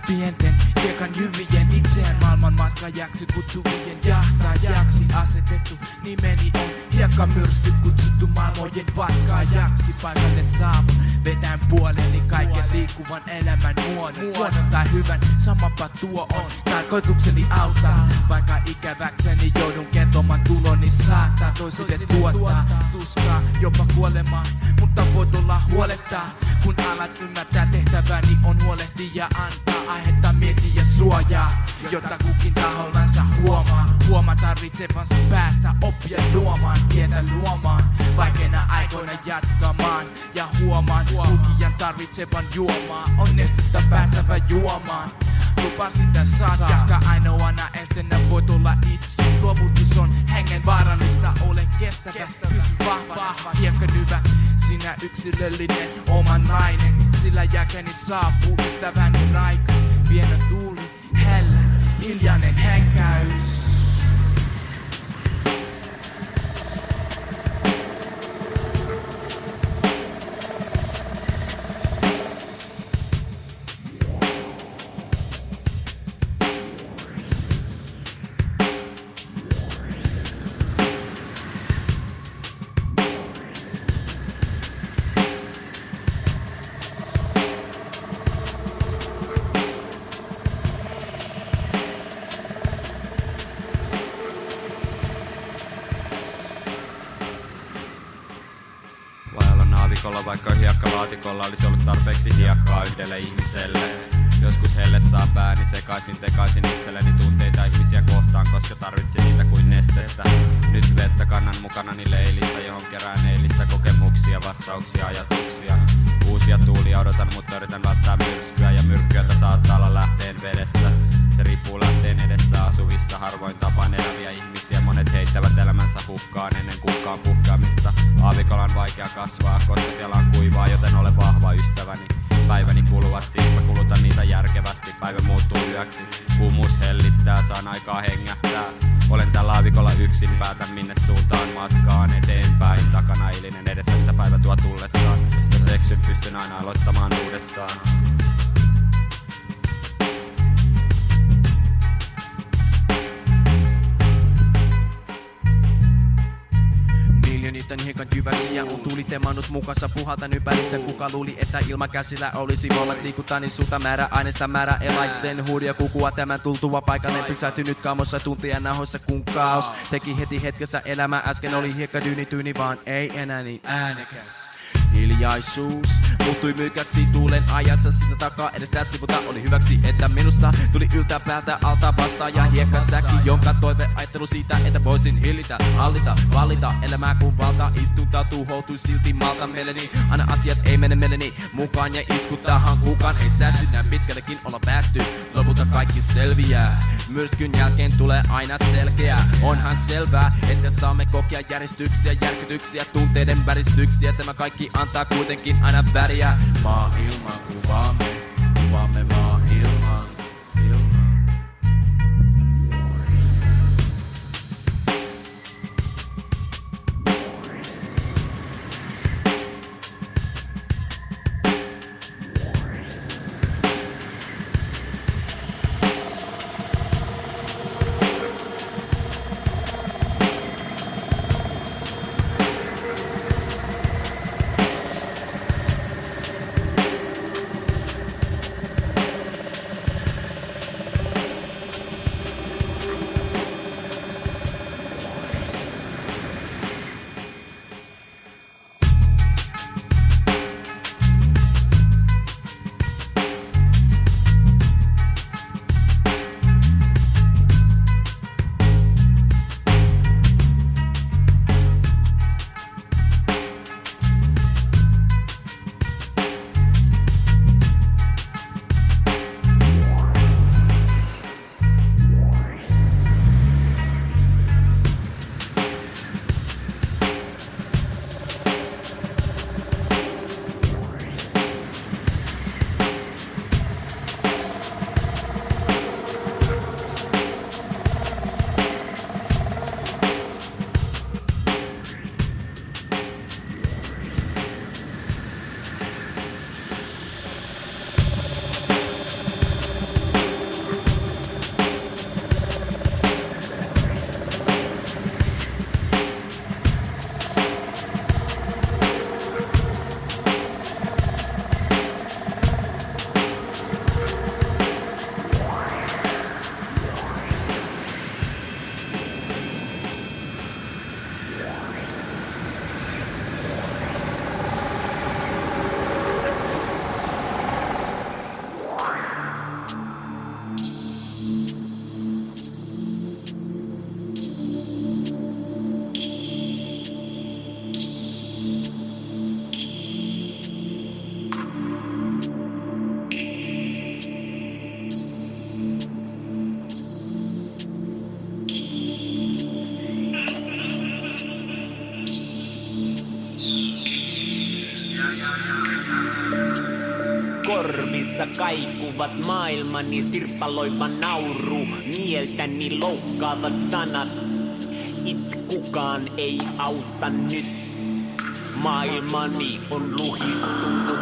Pienten hiekan jyvien itseään maailmanmatkajaksi kutsuvien jahtajaksi asetettu nimeni on hiekkamyrsky kutsuttu maailmojen vatkaajaksi. Paikalle saavun vetään puoleni kaiken liikkuvan elämän muodon. Huonon tai hyvän, samapa tuo on tarkoitukseni auttaa. Vaikka ikäväkseni joudun kertomaan tuloni saattaa toisuudet tuottaa tuskaa, jopa kuolemaa, mutta voit olla huolettaa. Kun alat ymmärtää tehtäväni on huolehtia ja antaa aihetta miettiä suojaa, jotta kukin tahollansa huomaa tarvitsevansa päästä oppia luomaan, tietä luomaan, vaikeina aikoina jatkamaan. Ja huomaan lukijan tarvitsevan juomaa, on nestettä päästävä juomaan. Lupasin tässä saat jahka ainoana estenä voit olla itse. Luovutus on hengen vaarallista, ole kestävä, pysy vahva, hiekkanyvä. Sinä yksilöllinen, omanlainen, sillä jälkeeni saapuu ystäväni raikas. Pieno tuuli, hellä, hiljainen henkäys. Aavikolla, vaikka hiekkalaatikolla olisi ollut tarpeeksi hiekkaa yhdelle ihmiselle. Joskus helle saa pääni sekaisin, tekaisin itselleni tunteita ihmisiä kohtaan, koska tarvitsin niitä kuin nestettä. Nyt vettä kannan mukanani leilissä, johon kerään eilistä kokemuksia, vastauksia, ajatuksia. Uusia tuulia odotan, mutta yritän välttää myrskyä, ja myrkkyötä saattaa olla lähteen vedessä. Se riippuu lähteen edessä asuvista, harvoin tapaan eläviä ihmisiä. Monet heittävät elämänsä hukkaan ennen kukaan puhkaamista. Aavikolla on vaikea kasvaa, koska siellä on kuivaa, joten ole vahva ystäväni. Päiväni kuluvat, siis mä kulutan niitä järkevästi. Päivä muuttuu yöksi, kuumuus hellittää, saan aikaa hengähtää. Olen täällä aavikolla yksin, päätän minne suuntaan matkaan eteenpäin. Takana eilinen, edessä mitä päivä tuo tullessaan. Ja seksyn pystyn aina aloittamaan uudestaan. Miljooniten hiekan jyväsiä on tulitemannut mukansa puhaltan ympärissä. Kuka luuli, että ilmakäsillä olisi voimat liikuttaa niin suuta määrä aineesta määrä elaitsen huudia kukua tämän tultua paikalleen pysähtynyt kaamossa tuntien nahoissa kun kaos teki heti hetkessä elämä äsken oli hiekka tyyni vaan ei enää niin äänekäs. Hiljaisuus muuttui myykäksi tuulen ajassa sitä takaa edestä sivuta oli hyväksi, että minusta tuli yltä päältä alta vastaan ja hiekkasäkki, jonka toive ajattelu siitä, että voisin hillitä, hallita, vallita elämää kun valta istunta tuhoutui silti malta mieleni. Aina asiat ei mene mieleni mukaan ja iskuttahan kukaan ei säästy, näin pitkällekin olla päästy. Lopulta kaikki selviää, myrskyn jälkeen tulee aina selkeää. Onhan selvää, että saamme kokea järjestyksiä, järkytyksiä, tunteiden väristyksiä. Tämä kaikki antaa kuitenkin aina väriä. Maailman kuvaamme maailman. Korvissa kaikuvat maailmani sirpaloiva nauru, mieltäni loukkaavat sanat. Kukaan ei auta nyt. Maailmani on luhistunut.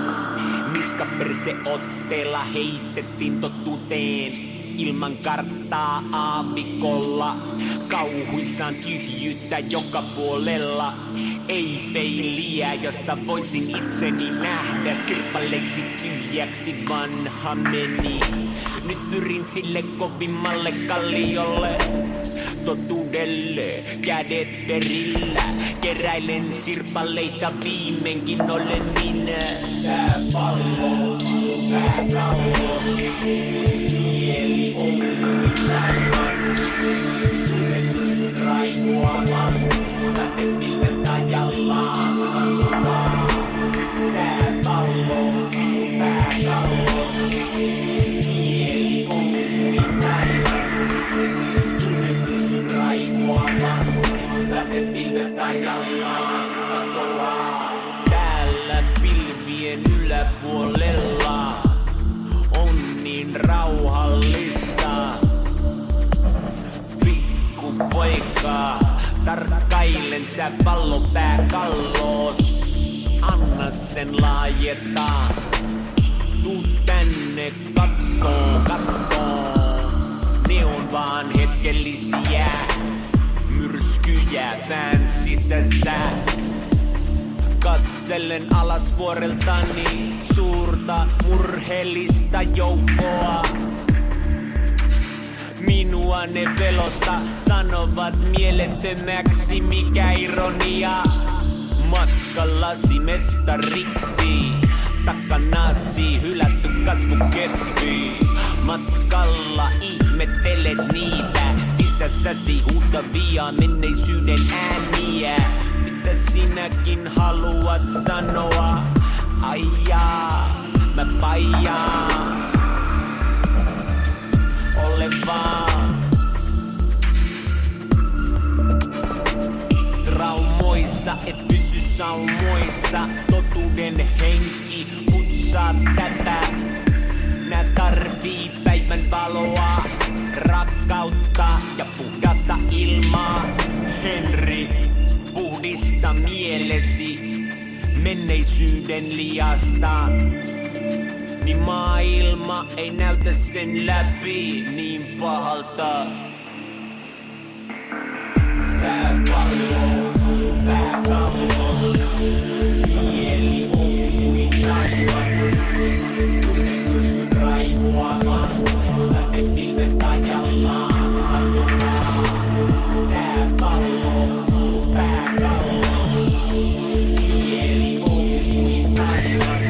Niskaperse otteella heitettiin totuuteen. Ilman karttaa aavikolla. Kauhuissaan tyhjyyttä joka puolella. Ei peiliä, josta voisin itseni nähdä. Sirpaleiksi tyhjäksi vanha meni. Nyt pyrin sille kovimmalle kalliolle. Totuudelle kädet perillä. Keräilen sirpaleita, viimeinkin olen minä. Sääpallo, pääkallo. Mieli on taivas. Yritys raivoavan. Sätepilvet ajallaan katoaa. Sääpallo, pääkallo. Mieli on taivas. Yritys raivoavan. Sätepilvet ajallaan katoaa. Täällä pilvien yläpuolella on niin rauhallista. Pikkupoika, tarkkailen sä pallon pääkallos. sen laajetaan. Tuu tänne kattoon. Ne on vaan hetkellisiä myrskyjä pään sisässä. Katselen alas vuoreltani suurta murheellista joukkoa. Minua ne pelosta sanovat mielettömäksi, mikä ironia. Matkallasi mestariksi, takanasi hylätty kasvukeppi. Matkalla ihmettelet niitä sisässäsi huutavia menneisyyden ääniä. Mitä sinäkin haluat sanoa? Aijaa, mä paijaan. Ole vaan traumoissa, et pysy saumoissa. Totuuden henki putsaa tätä. Nää tarvii päivän valoa, rakkautta ja puhdasta ilmaa. Henry, puhdista mielesi menneisyyden liasta. Niin maailma ei näytä sen läpi niin pahalta. Sääpallo, pääkallo, mieli on kuin taivas. Tunne raivoamaan, sätepilvet ajallaan hajoaa. Sääpallo, pääkallo, mieli on kuin taivas.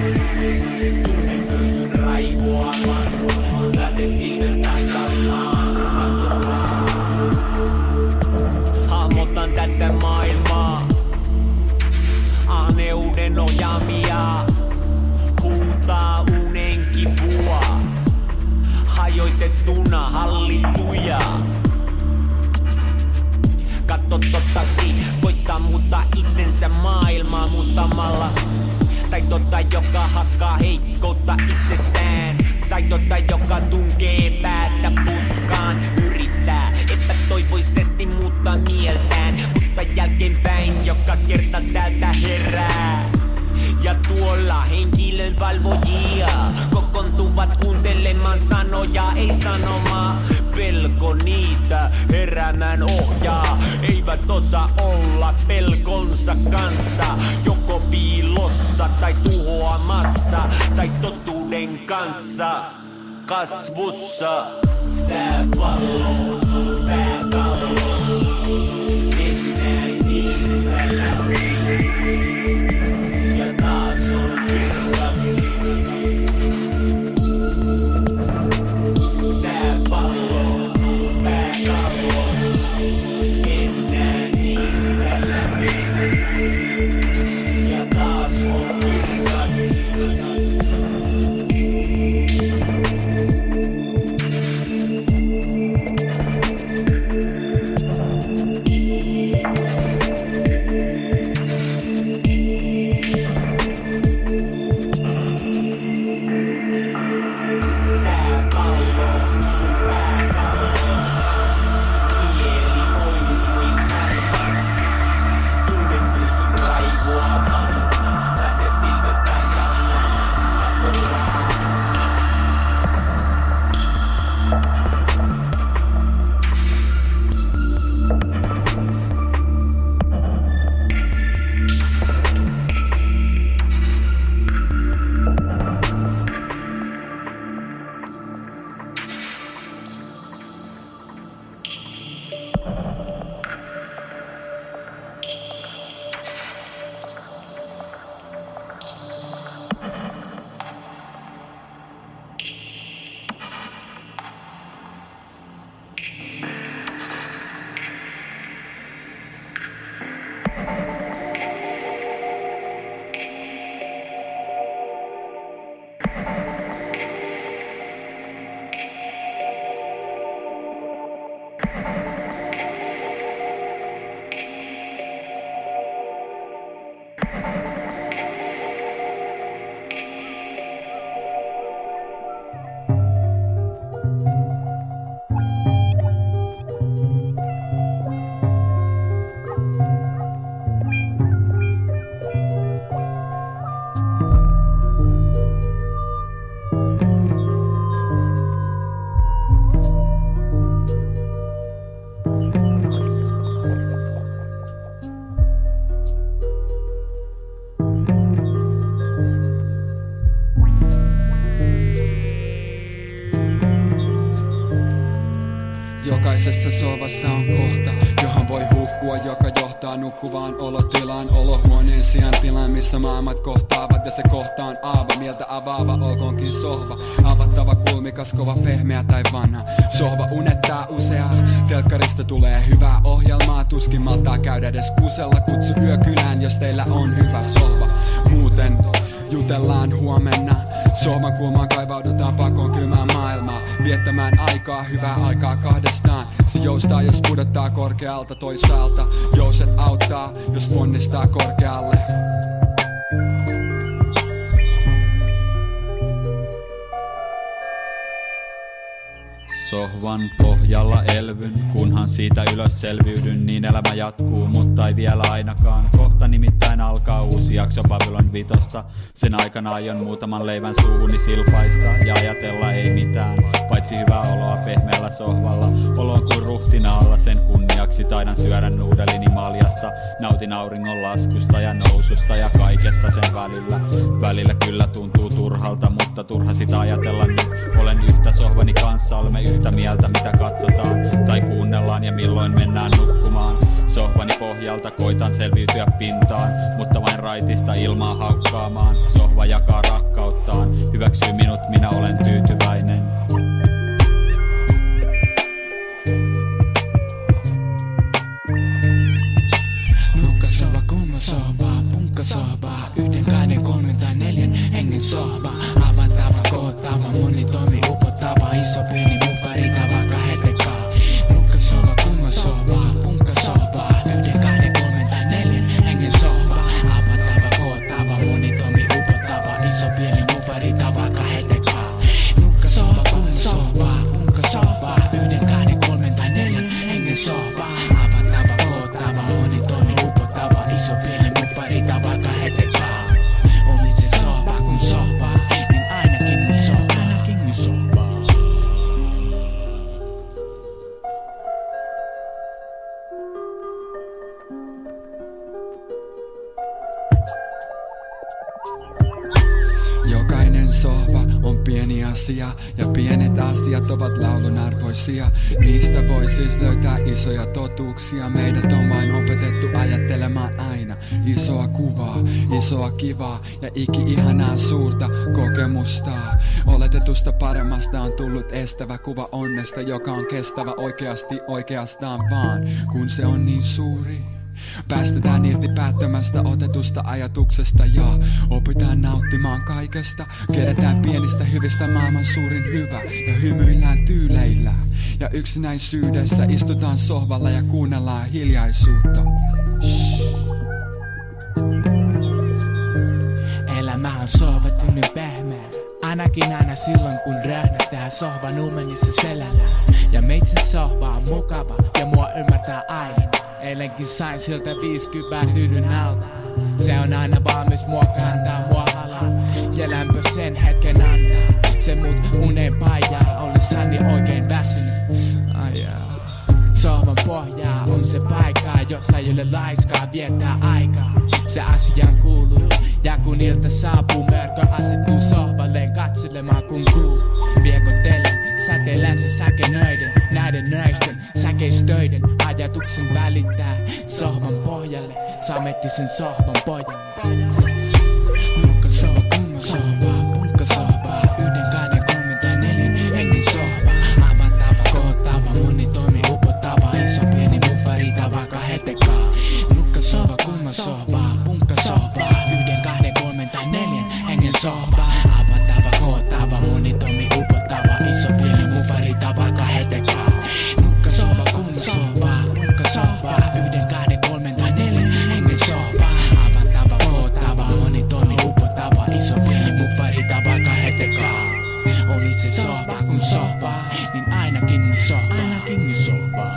Tunne raivoamaan, sätepilvet ajallaan hajoaa. Hahmotan tätä maailmaa, ahneuden ohjaamia. Huutaa unen kipua, hajoitettuna hallittuja. Katso tottakin, koittaa muuttaa itsensä maailmaa muuttamalla. Tai joka hakkaa heikkoutta itsestään. Tai joka tunkee päätä puskaan. Yrittää epätoivoisesti muuttaa mieltään, mutta jälkeenpäin joka kerta täältä herää. Ja tuolla henkilön valvojia kokoontuvat kuuntelemaan sanoja, ei sanomaa. Pelko niitä heräämään ohjaa. Eivät osaa olla pelkonsa kanssa, joko piilossa tai tuhoamassa, tai totuuden kanssa kasvussa. Sääpallo, pääkallo, mennään niistä läpi. Ja taas on kirkas. Sääpallo, pääkallo, mennään niistä läpi. Ja taas on kirkas. Jokaisessa sohvassa on kohta, johon voi hukkua, joka johtaa nukkuvaan olotilaan. Olohuoneen sijaan tilaan, missä maailmat kohtaavat, ja se kohta on aava, mieltä avaava, olkoonkin sohva. Avattava, kulmikas, kova, pehmeä tai vanha. Sohva unettaa useaa, telkkarista tulee hyvää ohjelmaa. Tuskin maltaa käydä edes kusella, kutsu yökylään, jos teillä on hyvä sohva. Muuten jutellaan huomenna. Sohvan kulmaan kaivaudutaan pakoon kylmään maailmaa. Viettämään aikaa, hyvää aikaa kahdestaan. Se joustaa, jos pudottaa korkealta toisaalta. Jouset auttaa, jos ponnistaa korkealle. Sohvan pohjalla elvyn, kunhan siitä ylös selviydyn, niin elämä jatkuu, mutta ei vielä ainakaan. Kohta nimittäin alkaa uusi jakso Babylon 5. Sen aikana aion muutaman leivän suuhuni silpaista ja ajatella ei mitään, paitsi hyvää oloa pehmeällä sohvalla. Olo on kuin ruhtinaalla, sen kunniaksi taidan syödä nuudelini maljasta. Nautin auringon laskusta ja noususta ja kaikesta sen välillä. Välillä kyllä tuntuu turhalta, mutta turha sitä ajatella nyt. Olen yhtä sohvani kanssa, olemme yhtä mieltä mitä katsotaan tai kuunnellaan ja milloin mennään nukkumaan. Sohvani pohjalta koitan selviytyä pintaan, mutta vain raitista ilmaa haukkaamaan. Sohva jakaa rakkauttaan, hyväksyy minut, minä olen tyytyväinen. Nukkasohva, kummasohva, punkkasohva, 1, 2, 3 tai 4 hengen sohva. Avattava, koottava, monitoimi, upottava, iso, pieni, mufarita, vaikka hetekaa. Nukkasohva, kummasohva, punkkasohva, 1, 2, 3 tai 4 hengen sohva. Avattava, koottava, monitoimi, upottava, iso, pieni, mufarita, vaikka hetekaa. Nukkasohva, kummasohva, punkkasohva, 1, 2, 3 tai 4 hengen sohva. Avattava, koottava, monitoimi, upottava, iso, pieni, mufarita, vaikka hetekaa. Oli se sohva kun sohva, niin ainakin me sohva, ainakin me sohva. Jokainen sohva on pieni asia, ja pienet asiat ovat laulun arvoisia. Niistä voi siis löytää isoja totuuksia. Meidät on vain opetettu ajattelemaan aina isoa kuvaa, isoa kivaa ja ihanaa suurta kokemusta. Oletetusta paremmasta on tullut estävä kuva onnesta, joka on kestävä oikeasti oikeastaan vaan, kun se on niin suuri. Päästetään irti päättömästä otetusta ajatuksesta ja opitaan nauttimaan kaikesta. Kerätään pienistä hyvistä maailman suurin hyvä ja hymyillään tyyleillä. Ja yksinäisyydessä istutaan sohvalla ja kuunnellaan hiljaisuutta. Elämä on sohvatunnin pehmeä, ainakin aina silloin kun rähnätään sohvan uumenissa selällä. Ja meitsen sohva on mukava ja mua ymmärtää aina. Eilenkin sain siltä 50 tyynyn alta. Se on aina valmis mua kantaa, mua halaa ja lämpö sen hetken antaa. Se mut uneen paijaa, ollessani oikein väsynyt. Sohvan pohjaa on se paikka, jossa ei ole laiskaa viettää aikaa. Se asiaan kuuluu, ja kun ilta saapuu, mörkö asettuu sohvalleen katselemaan kun kuu. Viekotellen, säteillään se säkenöiden, näiden nöisten, säkeistöiden ajatuksen välittää sohvan pohjalle, samettisen sohvan pojalle. Nukkasohva, kummasohva, punkkasohva, 1, 2, 3 tai 4 hengen sohva. Avattava, koottava, monitoimi, upottava, iso, pieni, mufarita, vaikka hetekaa. Nukkasohva, kummasohva, punkkasohva, 1, 2, 3 tai 4 hengen sohva. Avattava, koottava, monitoimi, upottava, iso, pieni, mufarita, vaikka hetekaa. Nukkasohva, kummasohva, punkkasohva, 1, 2, 3 tai 4 hengen sohva. Avattava, koottava, monitoimi, upottava, iso, pieni, mufarita, vaikka hetekaa. Oli se sohva kun sohva, niin ainakin me sohva, ainakin me sohva.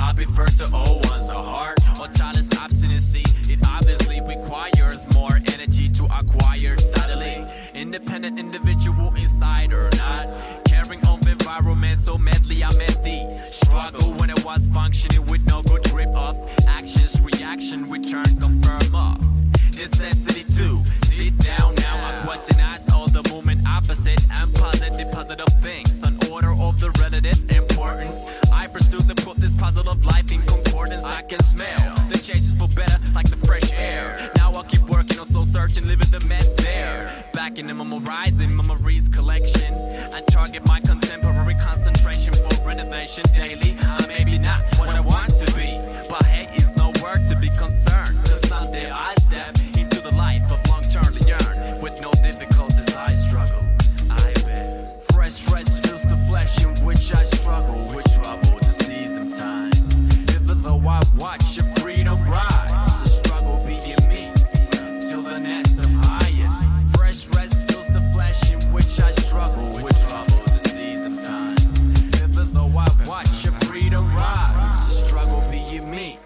I prefer to old ones. A heart or childless obstinacy. It obviously requires more energy to acquire. Subtly independent individual insider, not caring of environmental medley. I met the struggle when it was functioning with no good grip of actions, reaction, return, confirm of necessity to sit down now. I question as all the movement opposite and positive things. An order of the relative importance. I pursue to put this puzzle of life in concordance. I can smell the changes for better like the fresh air. Now I'll keep working on soul searching, living the mess there. Back in the memorizing memories collection and target my contemporary concentration for renovation daily. Maybe not what I want to be, but hey, it's no word to be concerned. Cause someday I step into the life of long-term yearn. With no difficulties I struggle, I bet. Fresh rest fills the flesh in which I struggle with trouble to seize some time. Even though I watch your freedom rise, the struggle be in me till the nest of highest. Fresh rest fills the flesh in which I struggle with trouble to seize some time. Even though I watch your freedom rise, the struggle be in me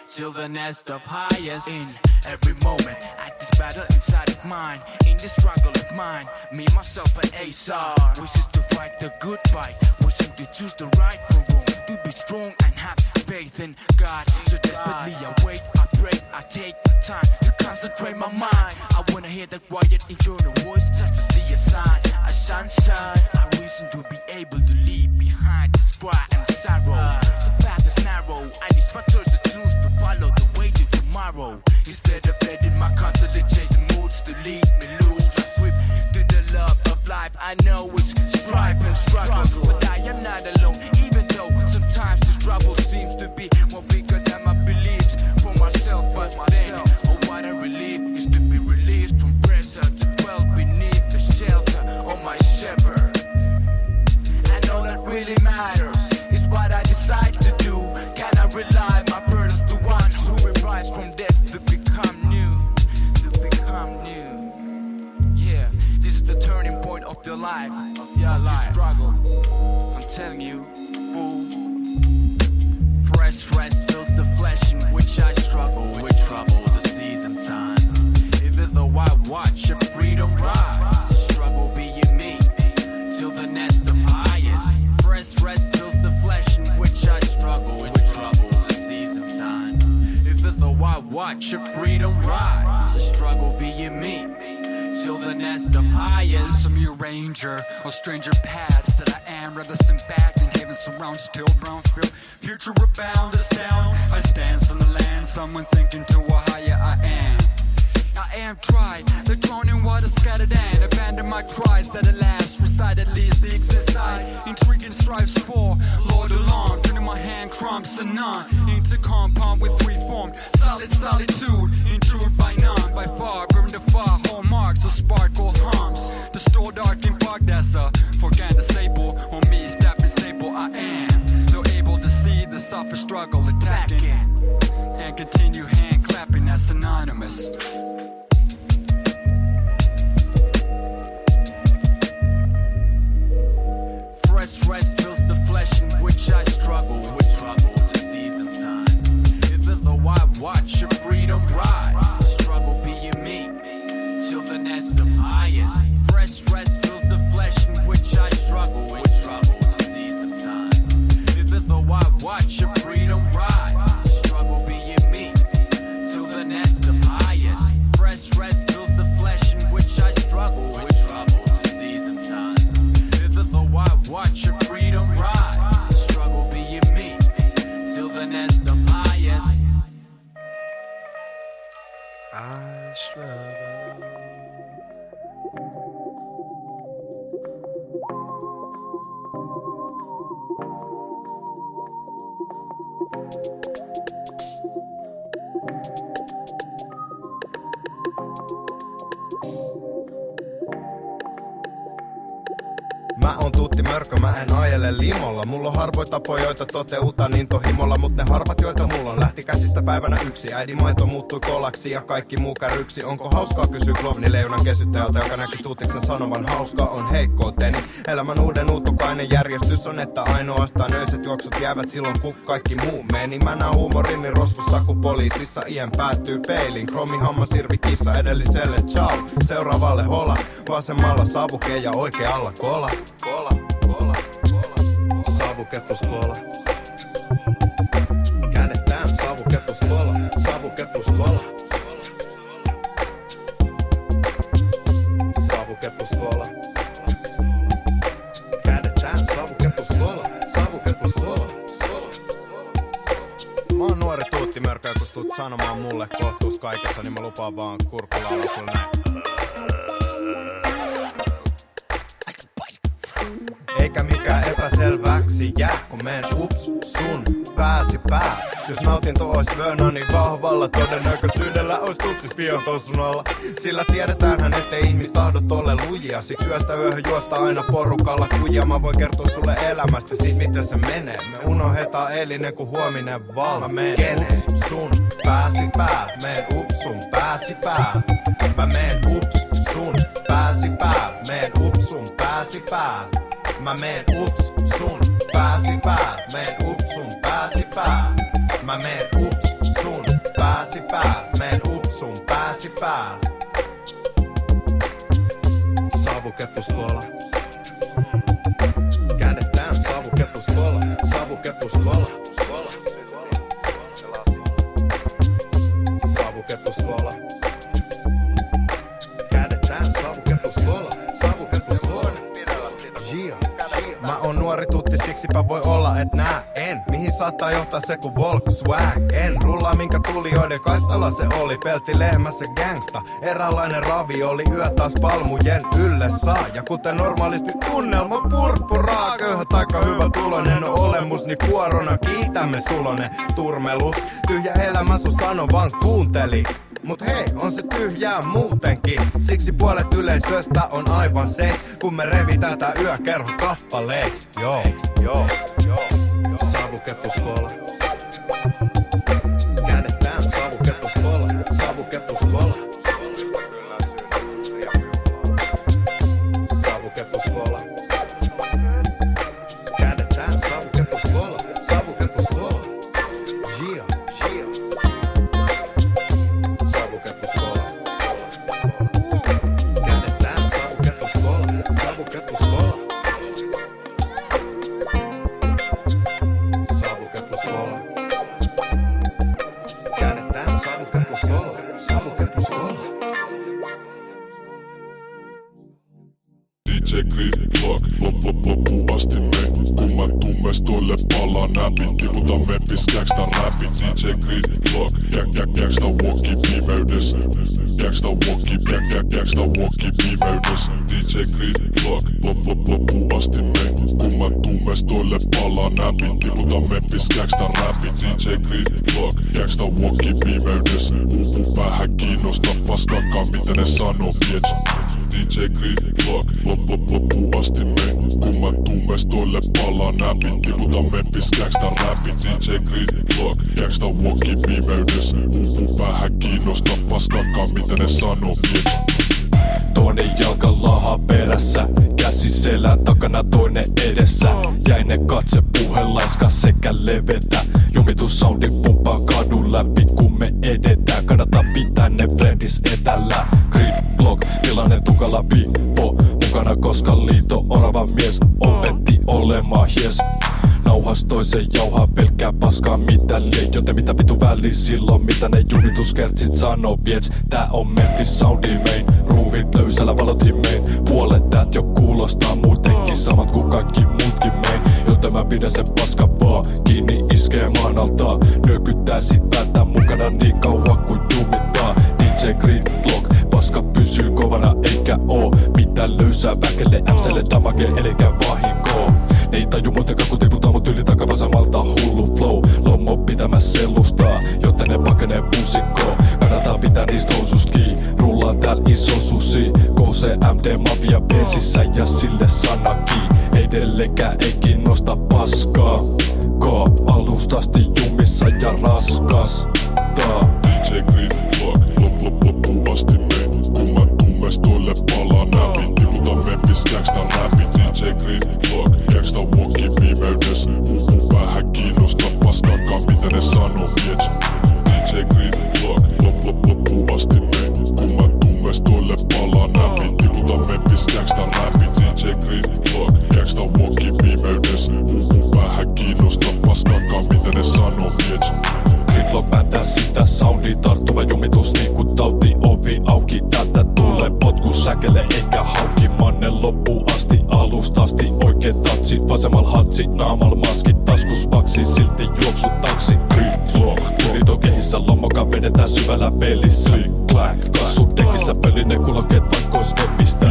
till the nest of highest. In every moment, at this battle inside of mine, in this struggle of mine, me, myself, and ASAR wishes to fight the good fight, wishing to choose the right for wrong, to be strong and have faith in God. So desperately I wait, I pray, I take the time to concentrate my mind. I wanna hear that quiet internal voice, just to see a sign, a sunshine. I reason to be able to leave behind the pride and sorrow. The path is narrow, and it's my choice to choose to follow the way to tomorrow. Instead of letting my constantly chasing moods to lead me lose the grip to the love of life. I know it's strife and struggles, but I am not alone. Even though sometimes the struggle seems to be more bigger than my beliefs for myself. But then, oh what a relief is to be released from pressure to dwell beneath the shelter of my shepherd. And all that really matters is what I decide to do. Can I rely my burdens to one who will rise from death to become new, to become new? Yeah, this is the turning point of the life, of your life. Struggle, I'm telling you, boo. Fresh rest fills the flesh in which I struggle with trouble to seize some time. Even though I watch your freedom rise, the struggle be in me till the nest of highest. Fresh rest fills the flesh in which I struggle with trouble to seize some time. Even though I watch your freedom rise, the struggle be in me till the nest of highest. Some new ranger or stranger past that I am, rather sit back than heaven surrounds, still brown field. Future abound, astound. I stand on the land, someone thinking to a higher I am. I am tried, the drowning water scattered and abandon my cries that at last reside at least the exist side. Intriguing stripes for Lord alone, turning my hand crumbs to none into compound with three formed solid solitude, intrude by none, by far burn the far hallmarks of sparkle hums. The store dark in Bagdasa, forget the staple on me, step is staple I am. So able to see the suffer struggle attacking and continue hand clapping, that's synonymous. Fresh rest fills the flesh in which I struggle with trouble to seize some time. Even though I watch your freedom rise, the struggle be in me till the nest of highest. Fresh rest fills the flesh in which I struggle with trouble to seize some time. Even though I watch your freedom rise, the struggle be in me till the nest of highest. Fresh rest fills the flesh in which I struggle with trouble to seize some time. Even though I watch your freedom rise, the struggle be in me till the nest of highest. I struggle. Mä oon Tutti Mörkö, mä en ajele limolla. Mulla on harvoin tapoja, joita toteutan intohimolla. Mut ne harvat, joita mulla on, lähti käsistä päivänä yksi. Äidin maito muuttui kolaksi ja kaikki muu käryksi. Onko hauskaa, kysyy Klovni leijonan kesyttäjältä, joka näki Tutiksen sanovan hauskaa on heikkouteni. Elämän uuden uutukainen järjestys on, että ainoastaan öiset juoksut jäävät silloin kun kaikki muu meni. Mä näen huumorini rosvossa kun poliisissa iän päättyy peilin. Kromi hammasirvi kissa edelliselle ciao. Seuraavalle hola, vasemmalla savuke ja oikealla kola. Kola, kola, kola. Savukepus kola. Kädet täyn, savukepus kola. Savukepus kola. Savukepus kola. Kädet täyn, savukepus kola. Savukepus kola. Mä oon nuori Tuutti Mörkö, kun tuut sanomaan mulle kohtuus kaikessa, niin mä lupaan vaan kurkkulaulu sulle näin. Eikä mikään epäselväksi jää, kun meen ups sun pääsi pää. Jos nautinto ois vöönä, niin vahvalla todennäköisyydellä ois tuttis pian tossun alla. Sillä tiedetäänhän, ettei ihmistahdot ole lujia. Siksi yöstä yöhön juosta aina porukalla kujia. Mä voin kertoa sulle elämästä, siitä miten se menee. Me unohdetaan eilinen, kun huominen val. Mä meen ups sun pääsi pää. Meen ups sun pääsi pää. Mä meen ups sun pääsi pää. Meen ups sun pääsi pää. Mä meen ups sun pääsi pää. Meen ups sun pääsi pää. Mä meen ups sun pääsi pää. Meen ups sun pääsi pää. Savukepus kola. Kädet täyn, savukepus kola. Savukepus kola. Savukepus kola. Kädet täyn, savukepus kola. Savukepus kola. Mä oon nuori tutti, siksipä voi olla et nää en. Mihin saattaa johtaa se kun Volkswagen en. Rullaa minkä tulijoiden kaistalla se oli. Pelti lehmässä gangsta. Eräänlainen ravioli yö taas palmujen ylle saa. Ja kuten normaalisti tunnelma purppuraa. Köyhä taikka hyvä tulonen on olemus. Niin kuorona kiitämme sulonen turmelus. Tyhjä elämä sun sano vaan kuunteli. Mut hei, on se tyhjää muutenkin. Siksi puolet yleisöstä on aivan seis. Kun me revitään tää yökerho kappaleiksi. Joo, joo, joo. Savukepus kola. Kädet täyn, savukepus kola. Savukepus kola. Savukepus kola. Kädet täyn, savukepus kola. Savukepus kola. Gia, gia. Savukepus kola. Kädet täyn, savukepus kola. Savukepus kola. Savukepus kola. Kädet täyn, savukepus kola. Savukepus kola. DJ Gridlock, loppu asti me. Kun mä tummestoille palaan näpin. Tiputan meppis gangsta räpit. DJ Gridlock, gangsta walkie pimeydessä. Gangsta walkie pimeydessä. DJ Gridlock, loppu asti me. Kun mä tummestoille palaan näpin. Tiputan meppis gangsta räpit. DJ Gridlock, gangsta walkie pimeydessä. Uupu päähän kiinnosta paskakaan mitä ne sanoo bitch. DJ Gridlock, loppu asti me. Kun mä tummestoille palaan näpin. Tiputan meppis gangsta räpit. DJ Gridlock, gangsta walkie pimeydessä. Uupu päähän kiinnosta paskakaan mitä ne sanoo bitch. Toinen jalka lahaa perässä, käsi selän takana toinen edessä. Jäinen katse puhelaiska sekä levetä. Jumitussoundi pumppaa kadun läpi kun me edetään. Kannattaa pitää ne friendis etällä. Gridlock, tilanne tukala piippo. Mukana koska liito orava mies opetti olemaan hies. Nauhas toisen jauhaa pelkkää paskaa mitä lie. Joten mitä vitu väli silloin mitä ne julituskertsit sanoo biets. Tää on Memphis soundi main. Ruuvit löysällä valot himmein. Puolet täät jo kuulostaa muutenkin samat kuin kaikki muutkin mein. Joten mä pidän sen paska vaan kiinni iskee maan alta. Nyökyttää sit päätä mukana niin kauan kuin jumittaa. DJ Gridlock, paska pysyy kovana eikä oo mitään löysää väkelle ämselle damage elikä vahinkoa. Ne ei taju muutenkaan kun tiputaan mut yli takavasemmalta hullu flow. Lommo pitämässä sellustaa, joten ne pakenee pusikkoon. Kannattaa pitää niistä housust kiinni. Rullaa ollaan tääl iso susi. KCMD Mafia beesissä ja sille sanaki. Edellekään ei kiinnosta paskaa. Alustasti jumissa ja raskas. DJ Gridlock, loppuun asti me. Kun mä tummestoille palaan näpin. Tiputan Memphis gangsta räppi. DJ Gridlock, gangsta walkin viimeydessä. Vähän kiinnosta paskaakaan mitä ne sanoo, bitch. DJ Gridlock, loppuun asti me. Kun mä tummestoille palaan näpin. Tiputan Memphis gangsta räppi. DJ Gridlock, gangsta walkin viimeydessä. Vähän kiinnosta paskaakaan mitä ne sanoo, bitch. Gridlock päättää sitä soundia, tarttuva jumitus niinku tauti, ovi auki. Täältä tulee potku säkele eikä hauki. Manne loppuun asti, alustasti oikein tatsi. Vasemmal hatsi, naamal maskit, taskus vaksi. Silti juoksu taksi. Gridlock, Gridon kehissä lomoka vedetään syvällä pelissä. Clack, kassut tekissä pöllinen kulokkeet vaikkois webistä.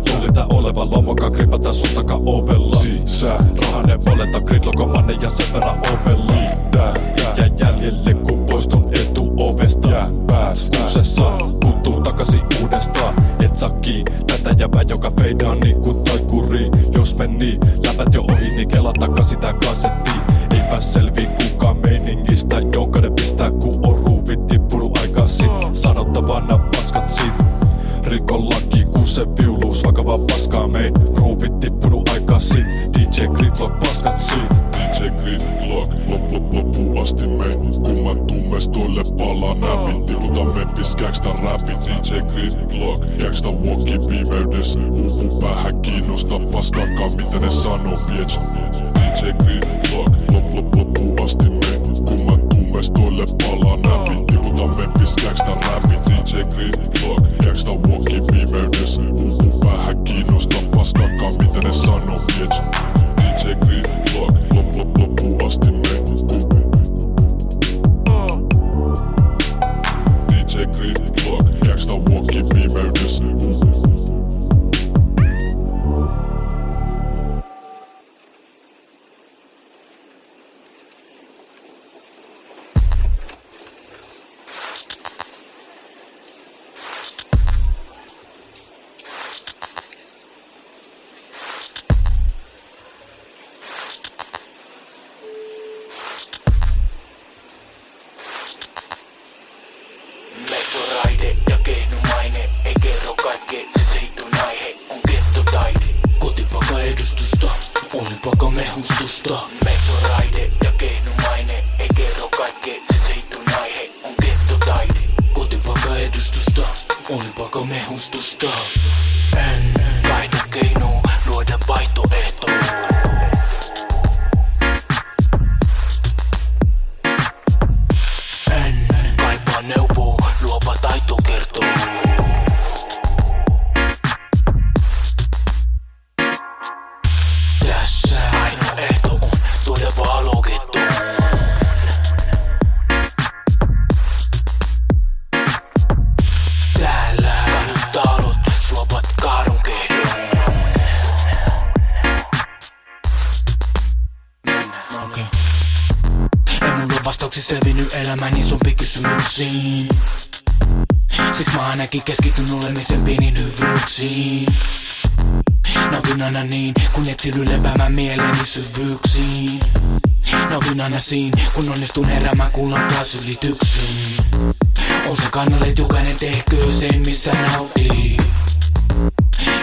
Tullita oleva lomoka, gripataan sun taka ovella. Rahanen valeta, Gridlock on manne ja sen verran ovella. Ja jäljelle kun poistun etuovesta. Kun se saa, puuttuu takaisin uudestaan. Et saa tätä jäbää joka feidaa niinku taikuri. Jos meni läpät jo ohi, niin kelatakaa sitä kasettiin. Eipä selvii kukaan meiningistä, jonka ne pistää kun on ruuvit tippunut aikaa sit. Sanottavana paskat sit. Rikollaki kun se viuluus, vakavaa paskaa mein. Ruuvit tippunut aikaa sit. DJ Gridlock paskat sit. DJ Gridlock, loppuun asti me. Kun mä tummestoille palaan näpin. Tiputan Memphis gangsta räppi. DJ Gridlock, gangsta walkin viimeydessä. Uupuu vähän kiinnosta paskaakaan mitä ne sanoo, bitch. DJ Gridlock, loppuun asti me. Kun mä tummestoille palaan näpin. Tiputan Memphis gangsta räppi. DJ Gridlock, gangsta walkin viimeydessä. Uupuu vähän kiinnosta paskaakaan mitä ne sanoo, bitch. DJ Gridlock, loppuun asti me. DJ Gridlock, gangsta walkin viimeydessä. Metroraide ja kehnomaine, ei kerro kaikkea, se seitun aihe on gettotaide. Kotipaka-edustusta, olipaka-mehustusta. Metroraide ja kehnomaine, ei kerro kaikkea, se seitun aihe on gettotaide. Kotipaka-edustusta, olipaka-mehustusta. En vaihda keinoa, luoda vaihtoehtoa. En kaipaa neuvoa, luova taito kertoo. Tässä ainoa ehto on tuoda valokettoon. Täällä kadut talot suovat kaadun kehdoon. Okay. En mulla vastauksia selvinnyt elämäni isompi kysymyksiin. Siksi mä ainakin keskityn olemisen pieniin hyvyyksiin. Nautin aina niin, kun etsin lepäämään mieleeni syvyyksiin. Nautin aina siinä, kun onnistun heräämään kuulan taas ylityksiin. On se kannalle, et jokainen tehköö sen, missä nautii.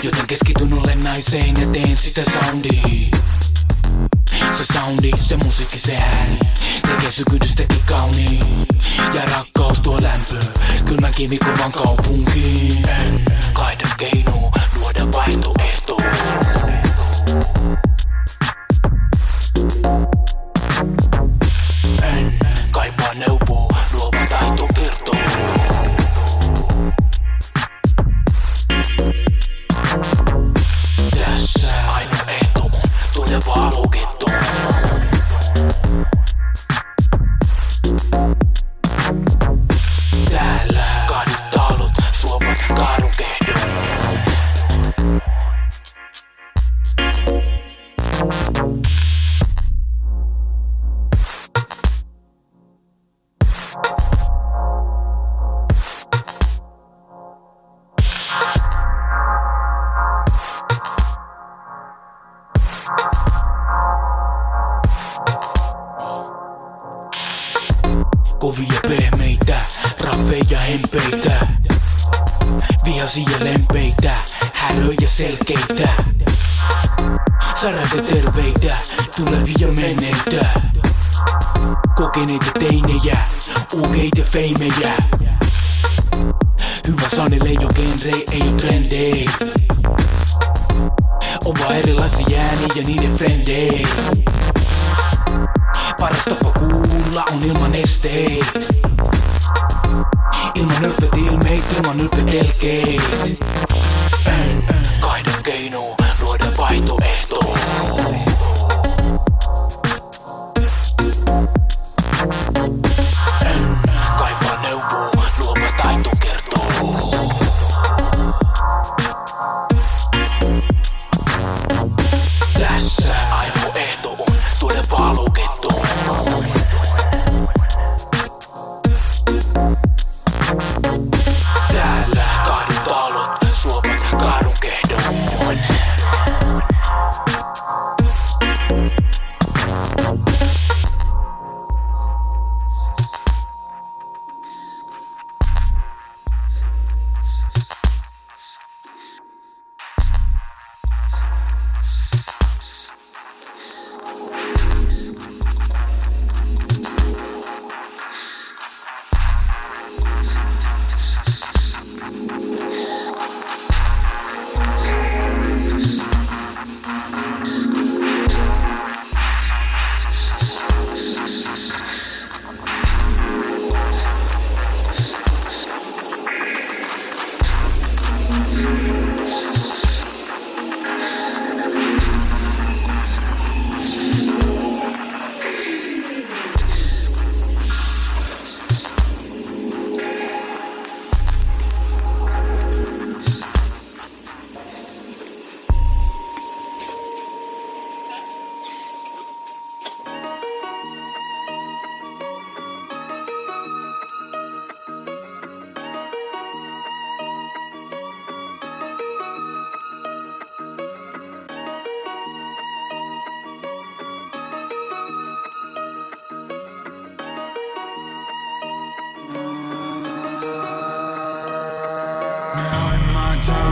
Joten keskityn olennaiseen ja teen sitä soundia. Se soundi, se musiikki, se ääni tekee sykyydestäkin kauniin. Ja rakkaus tuo lämpöä kylmän kivi kovan kaupunkiin. En kaida keinoa, luoda vaihtoehtoa. En kaipaa neuvoa, luova taito kertoo. Tässä ainoa ehto on tuoda valokettoon. Täällä kadut talot suovat kaadun kehdoon. kovia pehmeitä, raffeja hempeitä. Vihaisia lempeitä, häröjä selkeitä. Sairaita terveitä, tulevia menneitä. Kokeneita teinejä, uukeita feimejä. Hyvä sanelle ei oo genre, ei oo trendei. On vaan erilaisia ääniä ja niiden frendei. Paras tapa kuulla on ilman esteet. Ilman ylpeät ilmeet, ilman ylpeät elkeet. Kahden keinoin luoda vaihtoehtoa. Kaipaa neuvoa, luova taito kertoo. Tässä ainoa ehto on tuoda valokettoon. Täällä kaadun talot suopat kaadun kehdon.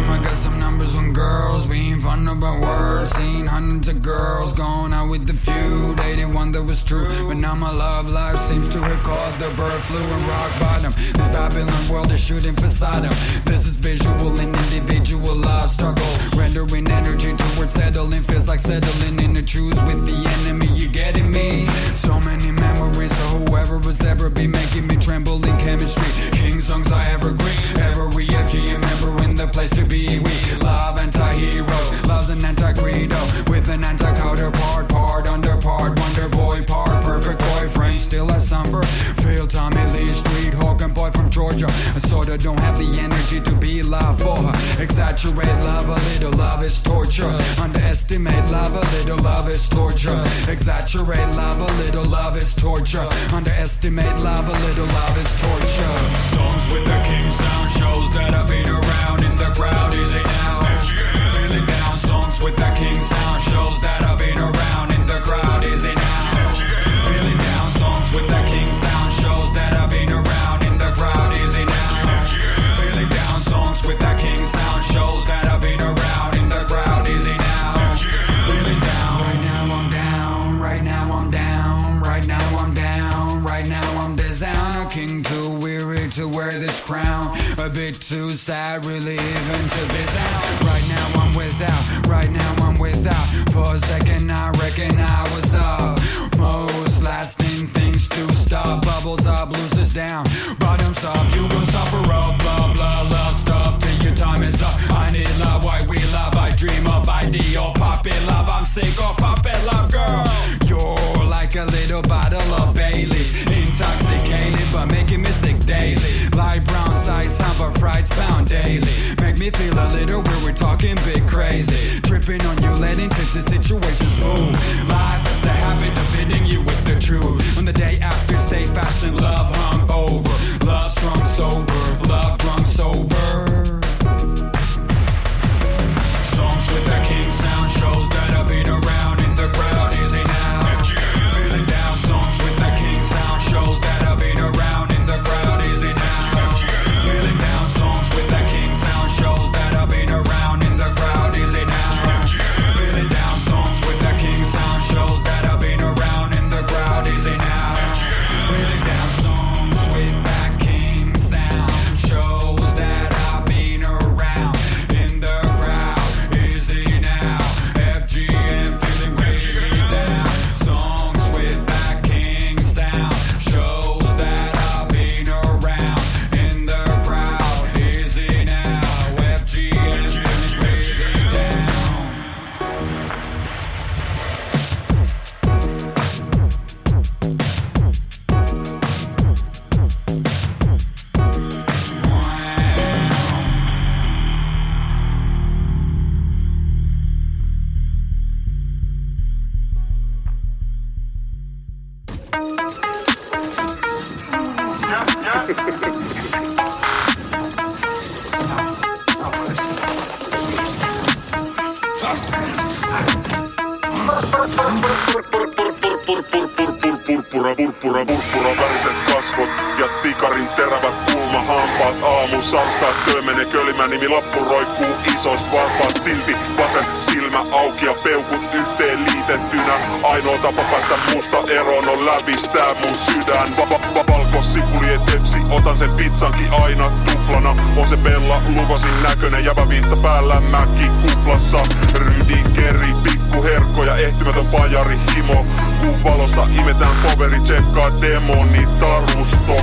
I got some numbers on girls being fun about words. Seen hundreds of girls going out with the few. They didn't want that was true, but now my love life seems to have caused the bird flu and rock bottom. This Babylon world is shooting for Sodom. This is visual and individual love struggle, rendering energy towards settling. Feels like settling in the truth with the enemy. You getting me? So many memories of whoever was ever be making me tremble in chemistry. King songs are evergreen. Every FG member in the place to be. We love anti-heroes, love's an anti-credo with an anti-counterpart, part under part, wonder boy part, perfect boyfriend, still a summer. Feel Tommy Lee Street, Hawking boy from Georgia. I sorta don't have the energy to be love for her. Exaggerate love, a little love is torture. Underestimate love, a little love is torture. Exaggerate love, a little love is torture. Underestimate love, a little love is torture. Songs with the king sound, shows that I've been around in the crowd. Is it now? Feeling down. Songs with that king sound, shows that I've been around in the crowd. Is it now? Feeling down. Songs with that king sound, shows that I've been around in the crowd. Is it now? Feeling down. Songs with that king sound, shows that I've been around in the crowd. Is it now? Feeling down. Right now I'm down. Right now I'm down. Right now I'm down. Right now I'm down. A king too weary to wear this crown. A bit too sad, really even to be sound. Right now I'm without, right now I'm without. For a second I reckon I was up. Most lasting things to stop. Bubbles up, loses down. Bottoms up, you gon' suffer up. Blah blah love stuff till your time is up. I need love, why we love. I dream of ideal pop it love. I'm sick of pop it love, girl. You're like a little bottle of Bailey, intoxicated but making me sick daily. Light brown sights, sound frights found daily. Make me feel a little weird, we're talking big crazy. Tripping on you, letting into situations move. Life is a habit of hitting you with the truth. On the day after, stay fast and love hung over. Love strong, sober, love drunk, sober. Songs with that king sound, shows that I've been around in the crowd. Is it now? Feeling down. Songs with that king sound, shows that I've been around. purppura väriset kasvot ja tikarin terävät kulmahampaat. Aamu sarstaa kömene kölimä nimi lappu roikkuu isos varpaat. Silti vasen silmä auki ja peukut yhteen liitettynä. Ainoa tapa päästä musta eroon on lävistää mun sydän. Valkosipuli et tepsi, otan sen pizzankin aina tuplana. On se Bella Lugosin näköinen jävä viitta päällä mäki kuplassa. Rydin keri, pikku herkko ja ehtymätön pajari himo. Kuun valosta imetään poveri, tsekkaa demonitarusto.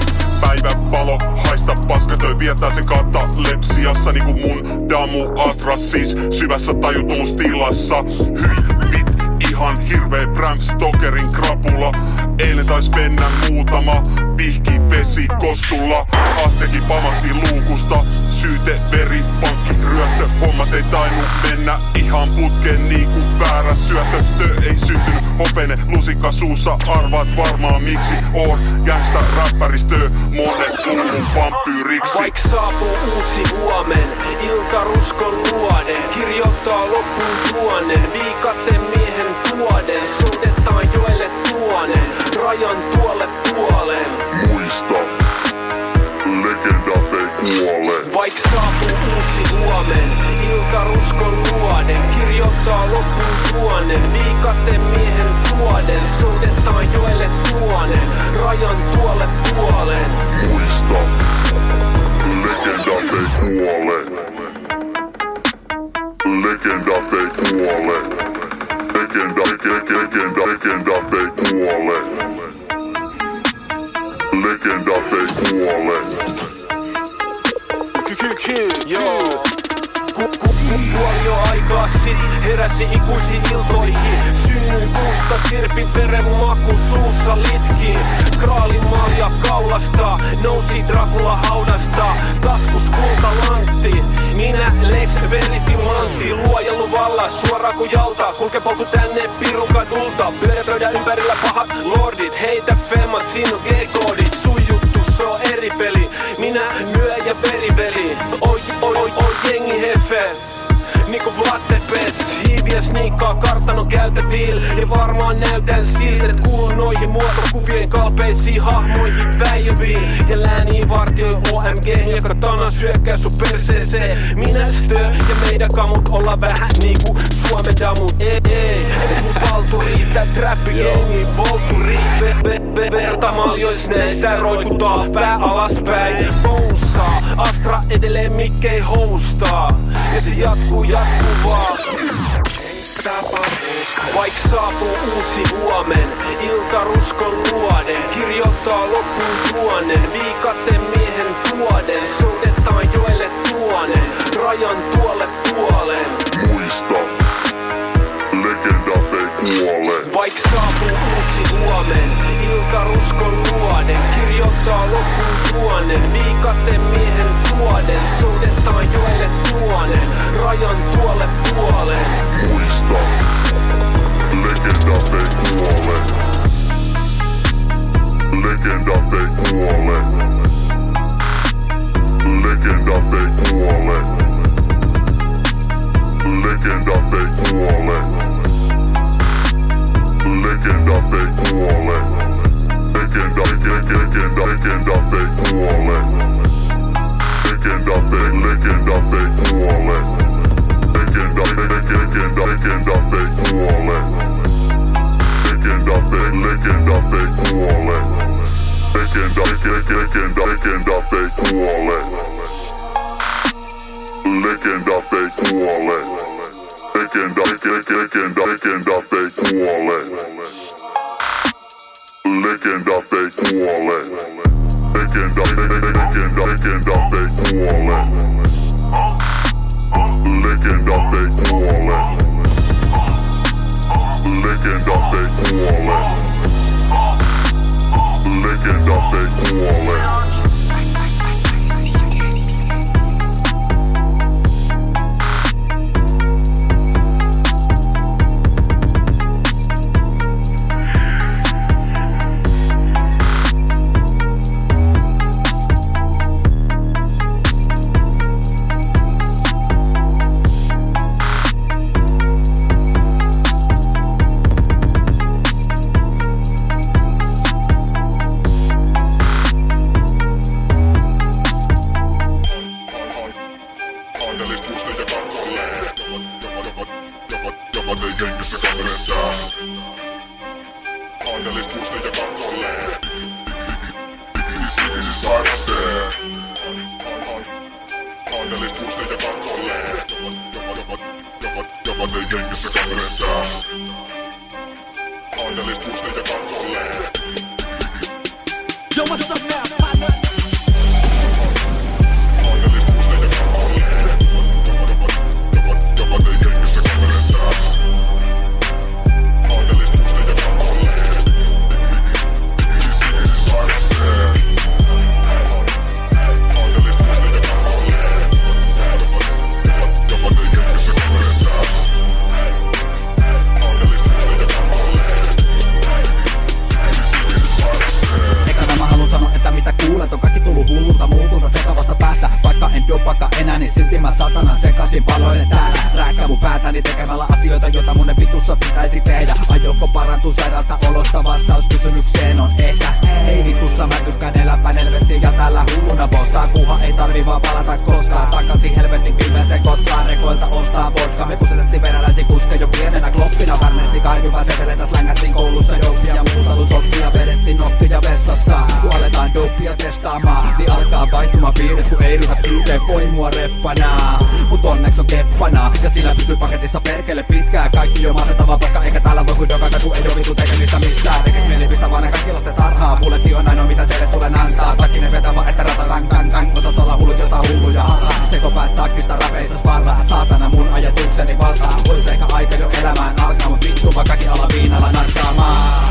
Päivän valo, haista paskastöi, vietää sen katalepsiassa niinku mun damu astras, siis syvässä tajutumustilassa. Hyi vit, ihan hirveä Bram Stokerin krapula. Eilen tais mennä muutama vihki vesi kossulla. Ahteki pamahti luukusta, syyte veri, pankki, ryöstö. Hommat ei tainu mennä ihan putkeen niinku väärä syöttö. Tö ei syntynyt hopene, lusikka suussa, arvaat varmaan miksi. Oon gangsta räppäristö, monet luulun vampyyriksi. Vaik saapuu uusi huomen, iltaruskon luoden. Kirjoittaa loppuun tuonnen, viikaten miehen tuoden. Soitetaan joelle tuonen, rajan tuolle puolen. Muista, legenda ei kuole. Vaik saapuu uusi huomen, iltaruskon luoden. Kirjoittaa loppuun tuonnen, viikaten miehen tuoden. Soitetaan joelle tuonen, rajan tuolle puolen. Muista, legenda ei kuole. Legenda ei kuole. Legenda ei kuole. Legenda ei kuole. Joo. Kuoli jo aikaa sit, heräsi ikuisiin iltoihin. Synnyin kuusta, sirpin veren maku suussa litki. Kraalin malja kaulasta, nousi Dracula haudasta. Taskus kultalantti, minä Lex Veritimantti. Luoja luvalla, suora kuin jalta. Kulke polku tänne Pirukadulta. Pyörä ympärillä pahat lordit. Heitä femmat, siinä on G-koodit. Sun juttu, se on eri peli. Minä myö ja veriveli. Oi jengi hefe, niinku Vlad Tepes. Hiiviä sniikkaa kartanon käytävillä. Ja varmaan näytän siltä, et kuulun noihin muotokuvien kalpeisiin hahmoihin väijyviin. Ja lääniin vartioi OMG, joka tana syökkää sun perseeseen. Minä stö ja meidän kamut olla vähän niinku Suomen damut. Ei, mun paltu riittää trappigengi volturi. Verta maljois näistä roikutaan pää alaspäin. Bounsaa, Astra edelleen mikkei houstaa. Ja se jatkuu vaan. Vaik saapuu uusi huomen, iltaruskon luoden. Kirjoittaa loppuun tuonnen, viikaten miehen tuoden. Soitetaan joelle tuonen, rajan tuolle puolen. Muista, legenda ei kuole. Vaik saapuu uusi huomen, iltaruskon luoden. Kirjoittaa loppuun tuonnen, viikaten miehen tuoden. Soitetaan joelle tuonen, rajan tuolle puolen. Muista, legenda ei kuole. Legenda ei kuole. Legenda ei kuole. Legenda ei kuole. Legenda ei kuole. Legenda ei kuole. Legenda ei kuole. Legenda ei kuole. Legenda ei kuole. Legenda ei kuole. Legenda ei kuole. Legenda ei kuole. Legenda ei kuole. Legenda ei kuole. Legenda ei kuole. Legenda ei kuole. Legenda ei kuole. puisten ja kattoleen. Jopa te jengissä kaveretaan. Kansallispuisten ja kattoleen. Sairasteen. Kansallispuisten ja kattoleen. Jopa te jengissä kaveretaan. Kansallispuisten ja kattoleen. Yo, what's up now, partner? Niin silti mä satanan sekasin paloilen täällä. Rääkkä mun päätäni tekemällä asioita, jota mun vitussa pitäisi tehdä. Aiotko parantua sairaasta olosta? Vastaus kysymykseen on ehkä ei vitussa, mä tykkään elää helvettiin ja täällä hulluna bossaa. Kuha ei tarvi vaan palata koskaan takaisin helvetin pilveeseen kotsaan. Rekoilta ostaa vodka, me kusetettiin venäläisiä kuske jo pienenä kloppina. Värnettiin kaiduva seteleitä, slängättiin koulussa dopia. Muutalusoppia vedettiin nokkia vessassa. Kun aletaan dopia testaamaan, niin alkaa vaihtumaan piirit, kun ei ryhät syyteen voi mua reppanaa. Mut onneksi on keppana ja sillä pysyy paketissa perkele pitkään. Kaikki jo masentavaa paska, eikä täällä voi kuin dokata, kun ei oo vitu tekemistä missään. Tekis mieli pistä vaan ne kaikki lasten tarhaa. Pulletti on ainoa mitä teille tulen antaa. Takkinen vetää vaan että ratatang tang tang. Osat olla hullut jota hulluja harraa. Sekopäät takkista rapeissa sparraa. Saatana mun ajatukseni valtaa. Ois ehkä aika jo elämään alkaa, mut vittu vaan kaikki ala viinalla narkkaamaan.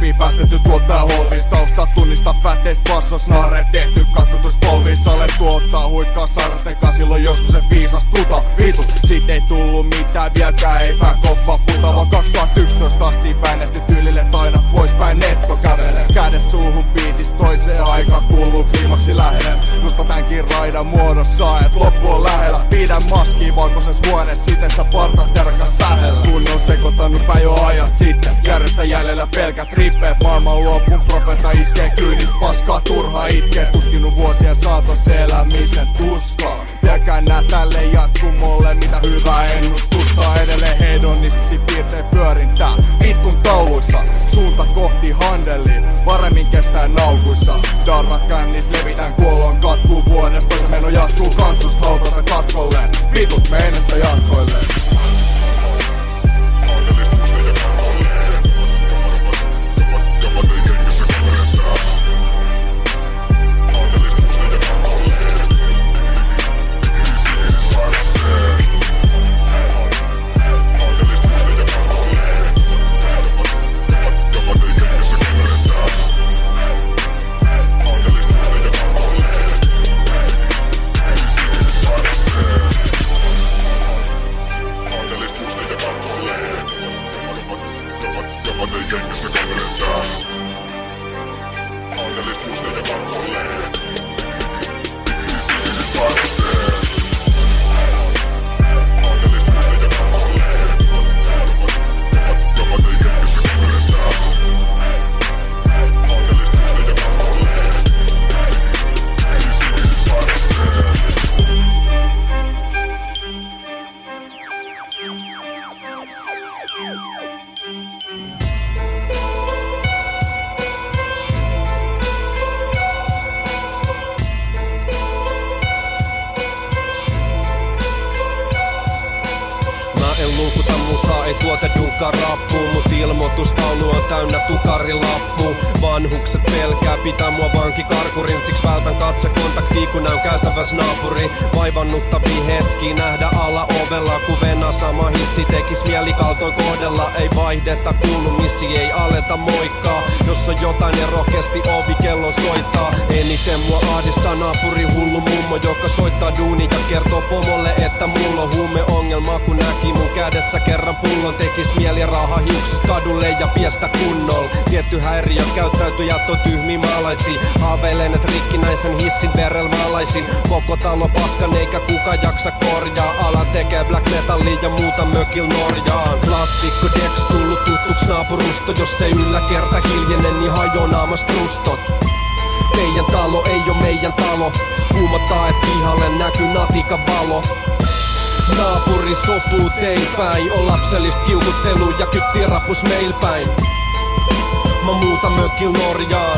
Mikki päästetty tuottaa holvistausta. Tunnista fätteistä bassos naare tehty katkutus polvissa. Olet tuottaa huikkaa sairasten silloin joskus se viisas tuta. Vitu, siitä ei tullu mitään vieläkään, eipä koppa puta. Vaan 2011 asti väännetty tyylille taina poispäin netto kävelee. Kädes suuhun biitis toiseen aika kuuluu kliimaksi lähelle. Nosta tämänkin raidan muodossa, et loppu on lähellä. Pidä maskiin valkoisessa huoneessa, siten sä partat terkas sähellä. Kun on sekoittanut päin jo ajat sitten, järjestä jäljellä pelkät rippeet. Maailman lopun profeetta iskee kyynistä paskaa, turhaa itkee. Tutkinut vuosien saatossa elämisen tuskaa. Vieläkään nää tälle jatkumolle, mitä hyvää ennustusta. Edelleen hedonistisi piirtein pyörintää vittun tauluissa. Suunta kohti handeliin, paremmin kestää naukuissa. Darrat kännis levitän kuolon katkuu vuodesta. Toisen meno jatkuu kanssusta hautata katkolleen. Vitut meinestä jatkoilleen. En luukuta musaa, ei tuote dunkkaa rappuun. Mut ilmoitustaulu on täynnä tukarilappuun. Vanhukset pelkää pitää mua vankikarkurin. Siks vältän katsekontaktia kun näyn käytäväs naapuri. Vaivannuttavia hetkiä nähdä alla ovella. Kun venä sama hissi tekis mieli kaltoin kohdella. Ei vaihdeta kuulumisi, ei aleta moikkaa. Jos on jotain niin rohkeasti ovikello soittaa. Eniten mua ahdistaa naapuri hullu mummo, joka soittaa duuni ja kertoo pomolle, että mulla on huumeongelma. Kun näki mun kädessä kerran pullon, tekis mieli raaha hiuksista kadulle ja piestä kunnolla. Tietty häiriö käyttäytyjät on tyhmiä maalaisia. Haaveilen et rikkinäisen hissin verrel maalaisin. Koko talo paskan eikä kuka jaksa korjaa. Ala tekee black metallia ja muuta mökil Norjaan. Klassikko Dex tullut tuttuks naapurusto. Jos ei yllä kerta hiljene, niin hajoo naamast rustot. Teidän talo ei oo meidän talo. Huumataan et pihalle näkyy natika valo. Naapuri sopuu tein päin. On lapsellista kiukuttelua ja kyttii rapus meil päin. Mä muutan mökil Norjaan.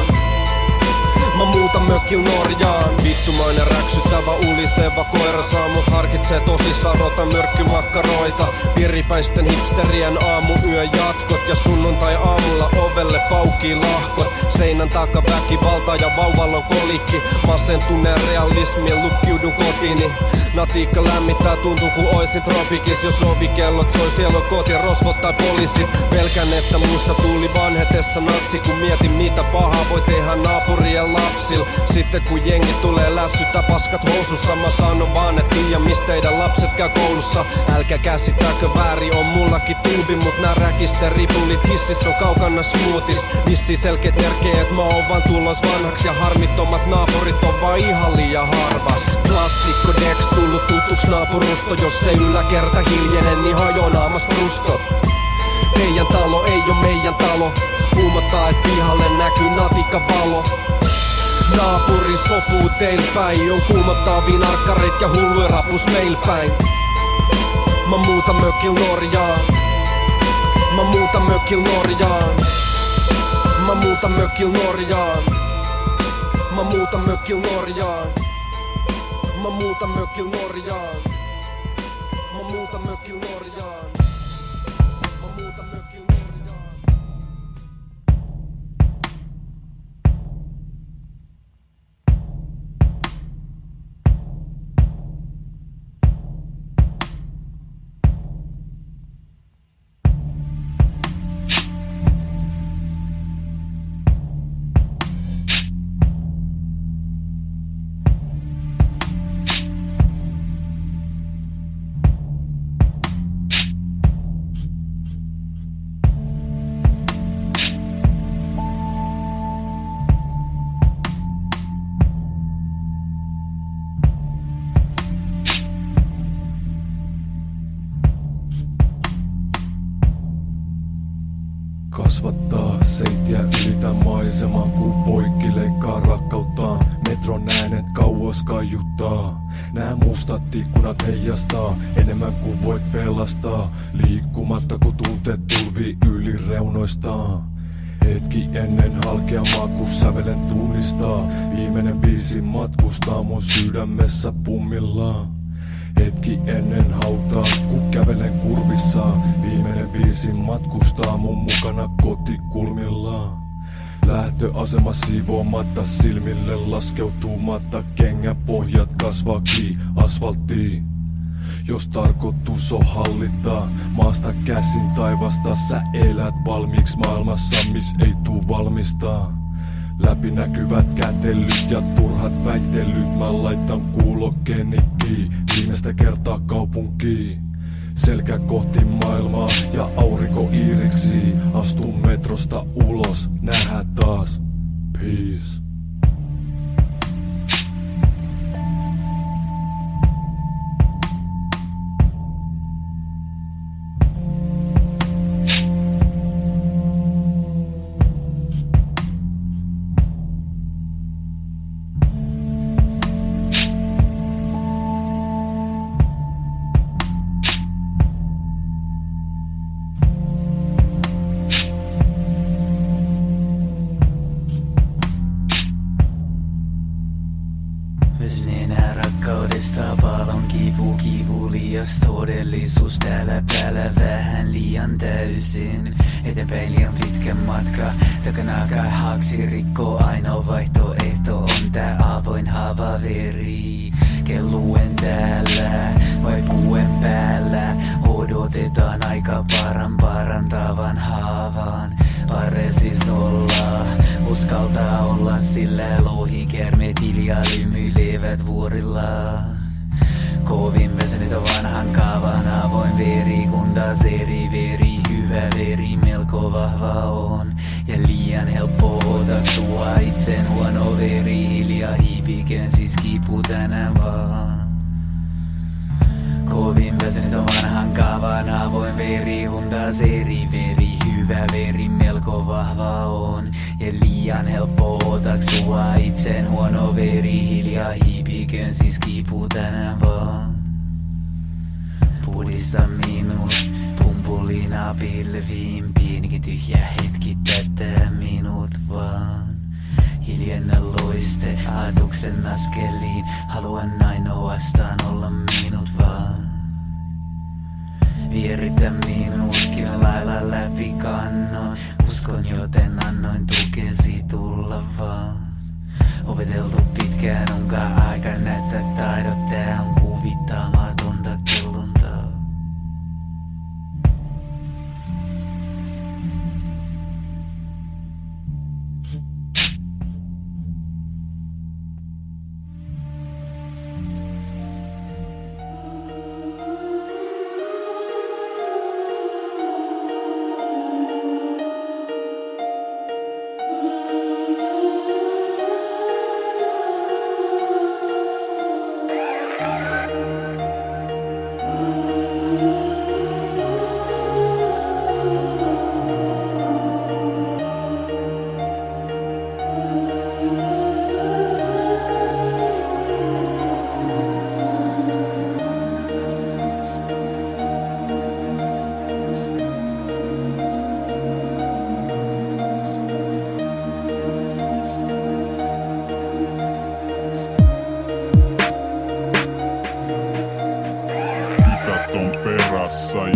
Mä muutan mökil Norjaan. Vittumainen räksyttävä uliseva koira saa mut harkitsee tosissaan, rota myrkkymakkaroita. Piripäisten hipsterien aamuyön jatkot. Ja sunnuntai aamulla ovelle paukii lahkot. Seinän taka väkivalta ja vauvalla on kolikki. Masentuneen realismien lukkiudun kotiini. Natiikka lämmittää tuntuu ku oisin tropikis. Jos ovikellot soi siellä on koti, rosvot tai poliisit. Pelkän että musta tuli vanhetessa natsi. Kun mietin mitä pahaa voi tehdä naapurien lapsil. Sitten kun jengi tulee lässyttää paskat housussa. Mä sanon vaan et tiiä mistä teidän lapset käy koulussa. Älkää käsittääkö väärin, on mullakin tuubi. Mut nää räkisteripulit hississä on kaukana smoothis. Vissi selkeet merkejä et mä oon vaan tulos vanhaks. Ja harmittomat naapurit on vaan ihan liian harvas. Klassikko Dex tullut tutuks naapurusto. Jos ei yläkerta hiljene, niin hajoo naamast rustot. Teidän talo ei oo meidän talo. Huumataan et pihalle näkyy natika valo. Naapuri sopuu teil päin. On kuumottavia narkkarit ja hulluja rapus meil päin. Mä muutan mökil Norjaan. Mä muutan mökil Norjaan. Mä muutan mökil Norjaan. Mä muutan mökil Norjaan. Mä muutan mökil Norjaan. Mä muutan mökil Norjaan. Mä muutan mökil Norjaan. Kasvattaa seittiä ylitä maisemaan, kun poikki leikkaa rakkauttaan. Metron äänet kauas kaiuttaa. Nää mustat ikkunat heijastaa enemmän kuin voit pelastaa. Liikkumatta kun tunteet tulvii yli reunoistaan. Hetki ennen halkeamaa kun sävelen tunnistaa. Viimeinen biisi matkustaa mun sydämessä pummillaan. Hetki ennen hautaa, kun kävelen kurvissaan. Viimeinen biisi matkustaa mun mukana kotikulmillaan. Lähtöasema siivoamatta, silmille laskeutumatta. Kengän pohjat kasvaakin asfalttiin. Jos tarkoitus on hallittaa maasta käsin taivasta, sä elät valmiiksi maailmassa, miss ei tuu valmistaa. Läpinäkyvät kätelyt ja turhat väittelyt, mä laitan kuulokkeeni kiinni. Viimeistä kertaa kaupunkiin. Selkä kohti maailmaa ja aurinko iiriksi. Astun metrosta ulos, nähdään taas. Peace. Kias todellisuus täällä päällä vähän liian täysin. Eteenpäin liian pitkä matka, takana kai haaksi rikko. Ainoa vaihtoehto on tää avoin haavaveri. Kelluen täällä vai puen päällä. Odotetaan aika parantavan haavan. Paresis olla, uskaltaa olla, sillä lohikäärmeet hiljaa lymyilevät vuorilla. Kovin väsynyt on vanhan kaavan avoin veri, kun taas eri veri, hyvä veri melko vahva on. Ja liian helppo otaksua itsen huono veri, hiljaa hiipikön siis kipu tänään vaan. Kovin väsynyt on vanhan kaavan avoin veri, kun taas eri veri, hyvä veri melko vahva on. Ja liian helppo otaksua itsen huono veri, hiljaa hiipikön siis kipu tänään vaan. Puhdista minut pumpulina pilviin, pienikin tyhjä hetki tätä minut vaan. Hiljainen loiste ajatuksen askeliin, haluan ainoastaan olla minut vaan. Vieritä minutkin lailla läpi kannon, uskon joten annoin tukesi tulla vaan. Opeteltu pitkään onkaan aika näyttää taidot, tää on kuvittamatonta kelluntaa.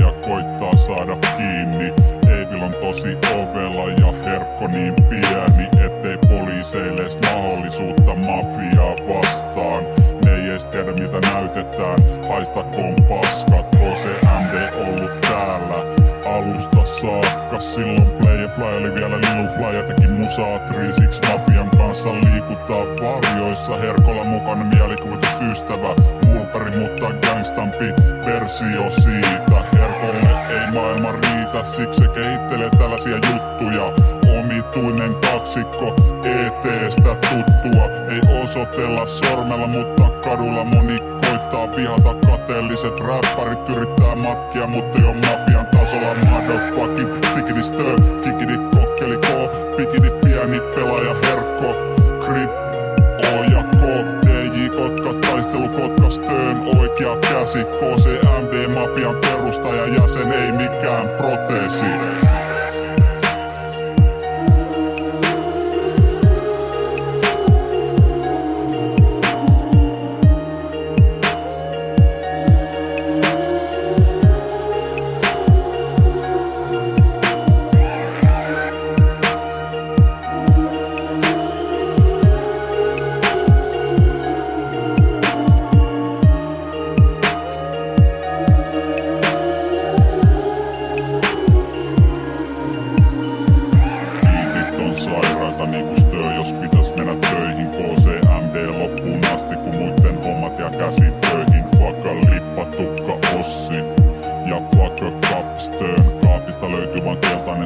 Ja koittaa saada kiinni. Eivil on tosi ovela ja herkko niin pieni, ettei poliiseille edes mahdollisuutta mafiaa vastaan. Ne ei edes tiedä mitä näytetään, haistakoon paskat. OCMD ollut täällä alusta saakka. Silloin Playfly oli vielä Lil Fly ja teki musaa 3-6 mafian kanssa liikutaan varjoissa. Herkolla mukana mielikuvitusystävä Vulperi, mutta gangstampi versio siitä. Herkolle ei maailma riitä, siksi se kehittelee tällaisia juttuja. Omituinen kaksikko, ET:stä tuttua. Ei osoitella sormella, mutta kadulla moni koittaa vihata. Kateelliset räppärit yrittää matkia, mutta ei oo mafian tasolla. Motherfucking tikidi stö, kikidi kokkeli ko, pikidi pieni pelaaja herkko. Grip, O ja K, DJ Kotka, taistelu Kotka Stön, oikea käsi. KCMD mafian perustaja, jäsen ei mikään proteesi.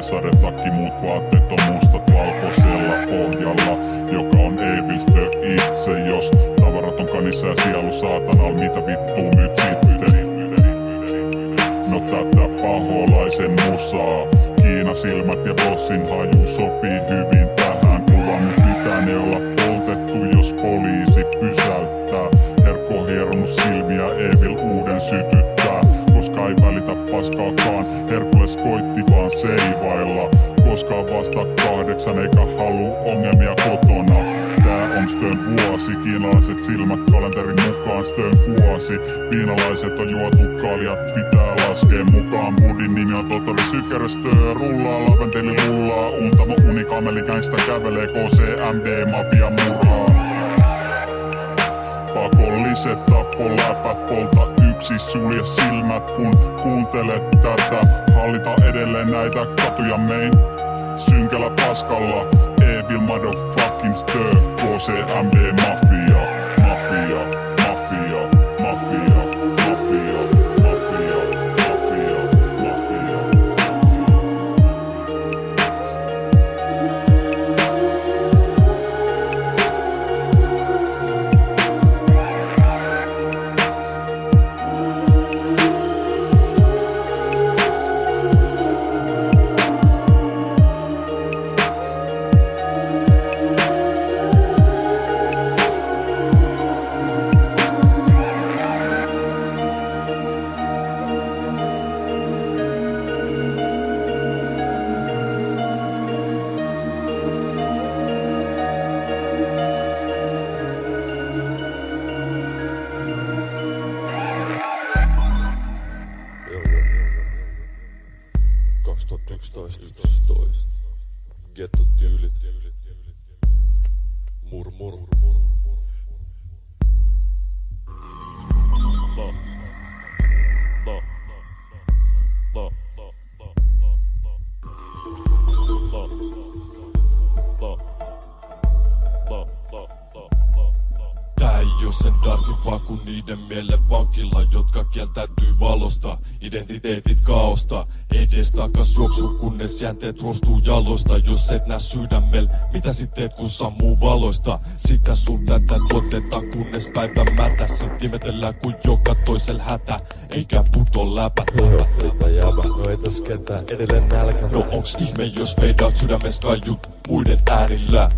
Sadetakki, muut vaatteet on mustat valkoisella pohjalla, joka on Evilstö itse. Jos tavarat on kanissa ja sielu saatanalla, mitä vittuu nyt sitten? No tätä paholaisen musaa, Kiina-silmät ja bossin haju sopii hyvin tähän kuvaan. Mut pitää ne olla poltettu, jos poliisi pysäyttää. Herkko hieronnut silmiä, Evil uuden sytyttää. Koska ei välitä paskaakaan, Herkules koitti vaan seivailla. Koskaan vasta 8 eikä halu ongelmia kotona. Tää on Stön vuosi. Kiinalaiset silmät kalenterin mukaan Stön vuosi. Viinalaiset on juotu kaljat, pitää laskea mukaan. Budin nimi on Totori Sykerstö. Rullaa laventeli rullaa, untamo unikameli gangsta kävelee KCMD mafia muraa. Pakolliset tappoläpät, polta yksi, sulje silmät kun kuuntelet tätä. Hallita edelleen näitä katuja mein synkällä paskalla. Evil motherfucking stir, KCMD mafia, mafia, mafia, mafia, mafia, mafia, mafia, mafia. Gettotyylit. Murmur. Tää ei oo sen darkimpaa kuin niiden mielen vankilla, jotka kieltäytyy valosta. Identiteetit kaosta, edes takas juoksu kunnes jänteet ruostuu jaloista. Jos et nää sydämel, mitä sit teet kun sammuu valoista? Sitä sun tätä tuotetta kunnes päivän mätä. Sit imetellään kuin joka toisel hätä, eikä puto läpä. Rita jäbä, no ei tos ketään, edelleen nälkä. No onks ihme jos feidaat sydämes kaiut muiden äärillä?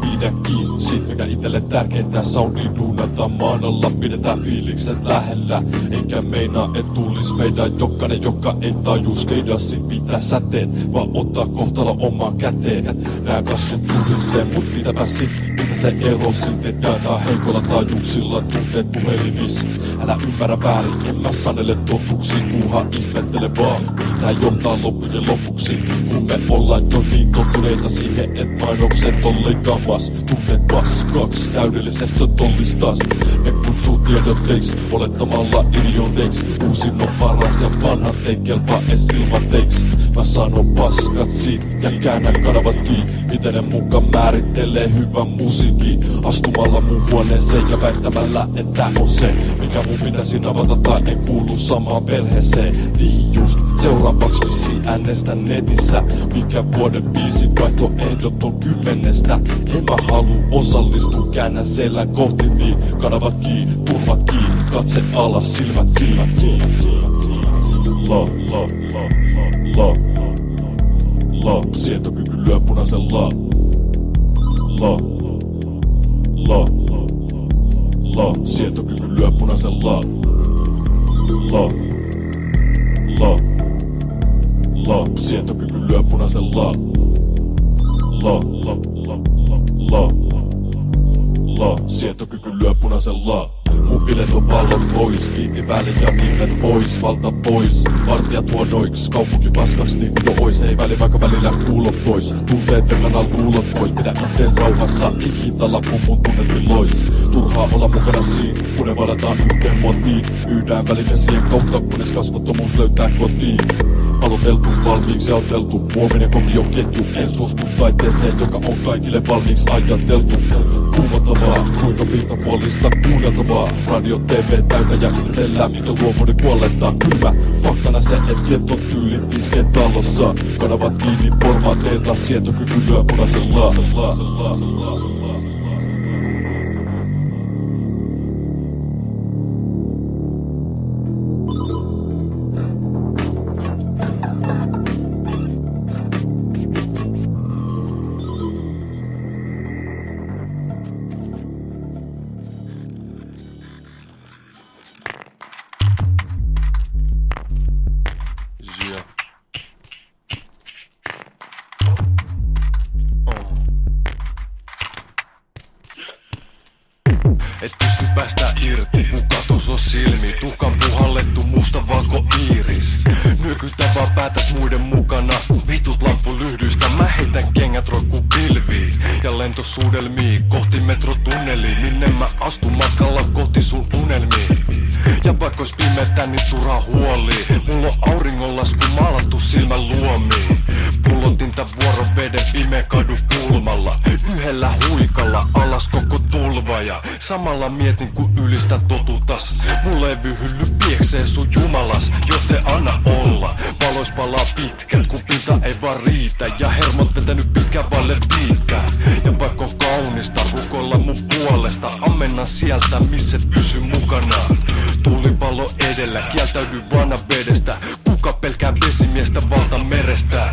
Pidä kiinni siitä mikä itelle tärkeintä, soundi duunataan maan alla. Pidetään fiilikset lähellä, eikä meinaa et tullis feidaa jokainen joka ei taju skeidaa sit mitä sä teet, vaan ottaa kohtalo omaan käteen. Nää kasvot suhisee, mut mitäpä sit, mitä se ero sitten jaetaa heikolla taajuuksilla tunteet puhelimis. Älä ymmärrä väärin, en mä sanele totuksi, puuha ihmettele vaan, mitä johtaa loppujen lopuksi. Kun me ollaan jo niin tottuneita siihen, et mainokset on leikkaamassa. Tunteet paskaks, täydellisesti sä tollistas. Me kutsuu tiedotteiksi, olettamalla idioteiksi. Uusin on paras ja vanhat ei kelpaa ees ilmateiksi. Mä sanon paskat siitä ja käännän kanavat kiinni. Miten ne muka määrittelee hyvän musiikin. Astumalla mun huoneeseen ja väittämällä, että on se, mikä mun pitäisi avata tai ei kuulu samaan perheeseen. Niin just, seuraavaksi vissi äänestä netissä. Mikä vuoden biisin vaihtoehdot on 10. En mä halu osallistua, käännän selän kohti niin. Kanavat kiinni, turvat kiinni, katse alas, silmät. Sietokyky lyö punaisen Sietokyky lyö punaisen Sietokyky lyö punaisen Sietokyky lyö punaisen Mun bilet on pallot pois, viitti väli ja nimet pois, valta pois. Vartijat huonoiks, kaupunki paskaks niin jo ois. Ei väli vaikka välillä kuulot pois, tunteet kanal kuulot pois. Pidä ittees rauhassa, hintalappu mun tunnetilois. Turhaa olla mukana siinä, kun ne valataan yhteen muotiin. Myydään välimesien kautta, kunnes kasvottomuus löytää kotiin. Aloiteltu, valmiiksi ajateltu, muovinen kopioketju. En suostu taiteeseen, joka on kaikille valmiiksi ajateltu. Kuumottavaa, kuinka pintapuolista kuunneltavaa. Radio, TV täytä ja yhdellään, mitä luomuuden kuollettaa. Kylmä faktana se, et gettotyylit iskee talossa. Kanavat kiinni formaateilta, sietokyky lyö punaisella. irti, kun katos on silmi. Tuhkan puhallettu musta valko iiris. Nykytä vaan päätäs muiden mukana. Vitut lamppulyhdyistä, mä heitän kengät roikkuu pilviin. Ja lentosuudelmiin, kohti metrotunneliin. Minne mä astun matkalla kohti sun unelmiin. Ja vaikka ois pimeetä, niin turhaa huoliin. Mulla on auringonlasku maalattu silmän luomiin. Pullotinta vuoroveden pimeä kadun kulmalla. Yhdellä huikalla alas koko tulva. Ja samalla mietin kun ylistä totutas. Mulla ei vyhylly pieksee sun jumalas. Jos te anna olla, valois palaa pitkät. Kun pinta ei vaan riitä. Ja hermot vetänyt pitkään vaille piikkää. Ja vaikka on kaunista rukoilla mun puolesta. Ammenna sieltä missä et pysy mukana. Tulipallo edellä, kieltäydy vana vedestä. Kuka pelkää vesimiestä valtamerestä?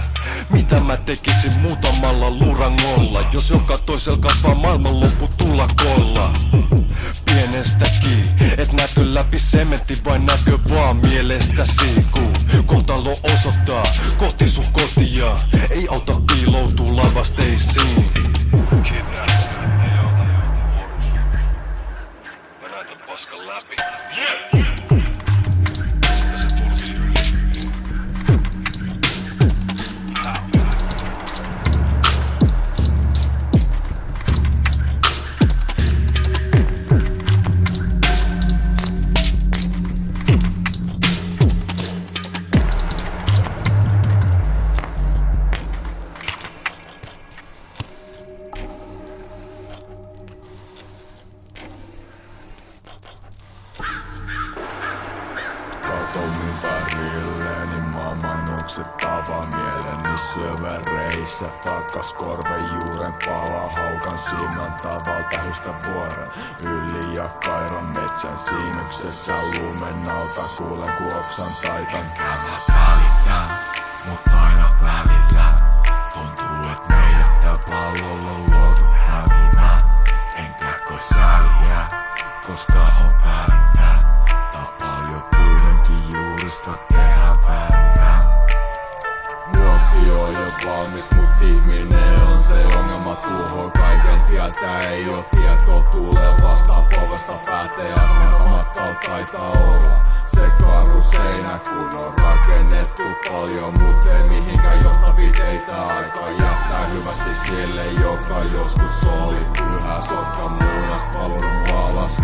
Mitä mä tekisin muutamalla lurangolla? Jos joka toisella kasvaa maailmanloppu tulla kolla. Pienestäkin, et näkö läpi sementti vai näkö vaan mielestäsi? Kun kohtalo osoittaa kohti sun kotia. Ei auta piiloutuu lavasteisiin. Katon ympärilleni maailman oksettava mieleni syövereissä. Takkas korven juuren pala haukan silmän tavalla tähystä vuoren yli ja kairan metsän siimyksessä lumen alta. Kuulen kun oksan taitan. Mä välitän, mut aina välillä tuntuu et meidät tää pallolla on luotu hävinä. Enkä koi sääliä, koska on väärintä. Tapaa jo kuitenkin juurista tehdä väriä. Muotti on jo valmis, mut ihminen on se ongelma. Tuho kaiken tietää, ei oo tietoa. Tulee vastaan povesta pääteen asentamatta taitaa olla. Se karu seinä kun on rakennettu paljon, mut ei mihinkään johtavia teitä. Aika jättää hyvästi sille, joka joskus oli pyhä. Sokka muunas palunut alas,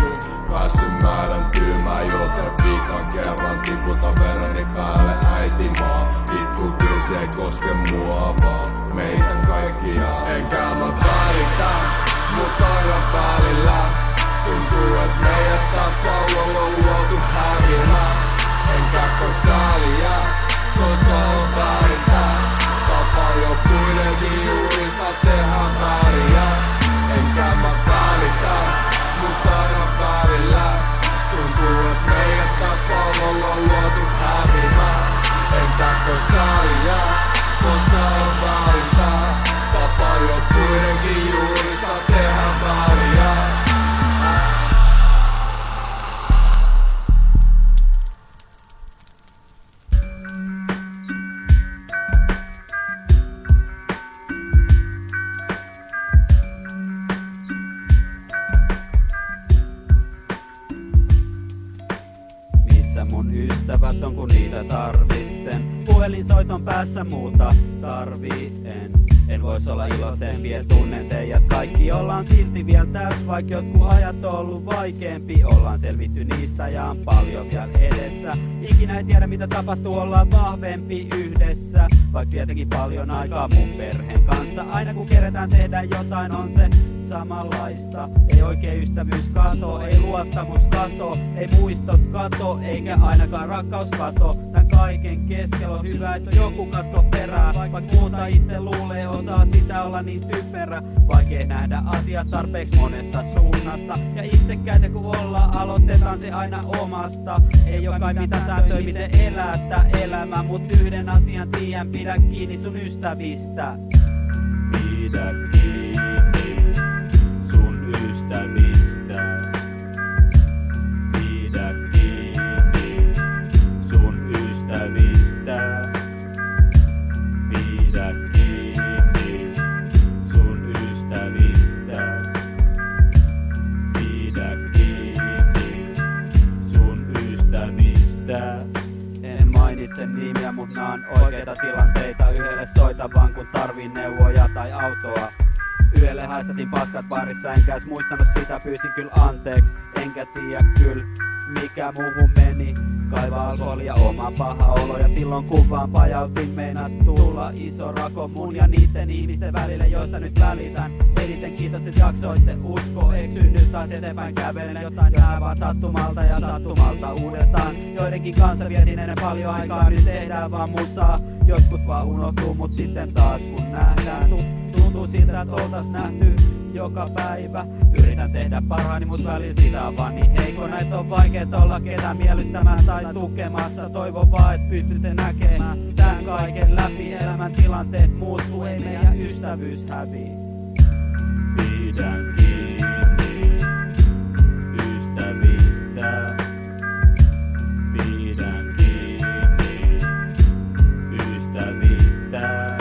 päässyt määrän tyymään, joten viikan kerran tiputa vereni päälle äitimaa. Vittu tylsi ei koske mua vaan meidän kaikkia. Enkä mä välitä, mut aina välillä tuntuu et meidät tää pallolla on luotu hävinä. Enkä koi sääliä, koska on väärintä. Tapa jo kuitenkin juurista tehdä väriä. Enkä mä välitä, mut aina välillä tuntuu et meidät tää pallolla on luotu hävinä. Enkä koi sääliä, koska on väärintä. Tapa jo kuitenkin juurista tehdä väriä. Mun ystävät on kun niitä tarvitsen. Puhelinsoiton päässä muuta tarvii en vois olla iloisempi, et tunnen teidät kaikki. Ollaan silti vielä täys, vaik jotkut ajat on ollut vaikeempi. Ollaan selvitty niistä ja on paljon vielä edessä. Ikinä ei tiedä mitä tapahtuu, ollaan vahvempi yhdessä. Vaik tietenkin paljon aikaa mun perheen kanssa. Aina kun keretään tehdä jotain on se samanlaista. Ei oikein ystävyys kato, ei luottamus kato, ei muistot kato, eikä ainakaan rakkaus kato. Tän kaiken keskellä on hyvä, että joku katso perää. Vaik muuta itse luulee, osaa sitä olla niin typerä. Vaikea nähdä asiat tarpeeksi monesta suunnasta. Ja itsekäitä kun ollaan, aloitetaan se aina omasta. Ei oo kai mitään sääntöä miten elää tää elämä. Mut yhden asian tiedän, pidä kiinni sun ystävistä. Pidä kiinni sun ystävistä. Pidä kiinni sun ystävistä. Pidä kiinni sun ystävistä. Pidä kiinni oikeita tilanteita. Yhdelle soitan vaan kun tarvii neuvoja tai autoa. Yhdelle haistatin paskat baarissa, enkä edes muistanut sitä, pyysin kyllä anteeksi. Enkä tiedä kyllä mikä muuhun meni. Kaivaa alkoholia oma paha olo, ja silloin kun vaan pajautin meinaa tulla iso rako mun ja niiden ihmisten välille, joista nyt välitän. Eniten kiitos, et jaksoitte usko, eksy nyt taas eteenpäin kävelen. Jotain jää vaan sattumalta ja sattumalta uudestaan. Joidenkin kanssa vietin ennen paljon aikaa, nyt tehdään vaan musaa. Joskus vaan unohtuu, mut sitten taas kun nähdään tuntuu siltä, että oltais nähty joka päivä. Yritän tehdä parhaani, mut välillä sitä on vaan niin heikona, et on vaikeet olla ketään miellyttämään tai tukemassa. Toivon vaan, et pystytte näkemään tän kaiken läpi. Elämän tilanteet muuttuu, ei meidän ystävyys hävii. Pidän kiinni ystävistä. Pidän kiinni ystävistä.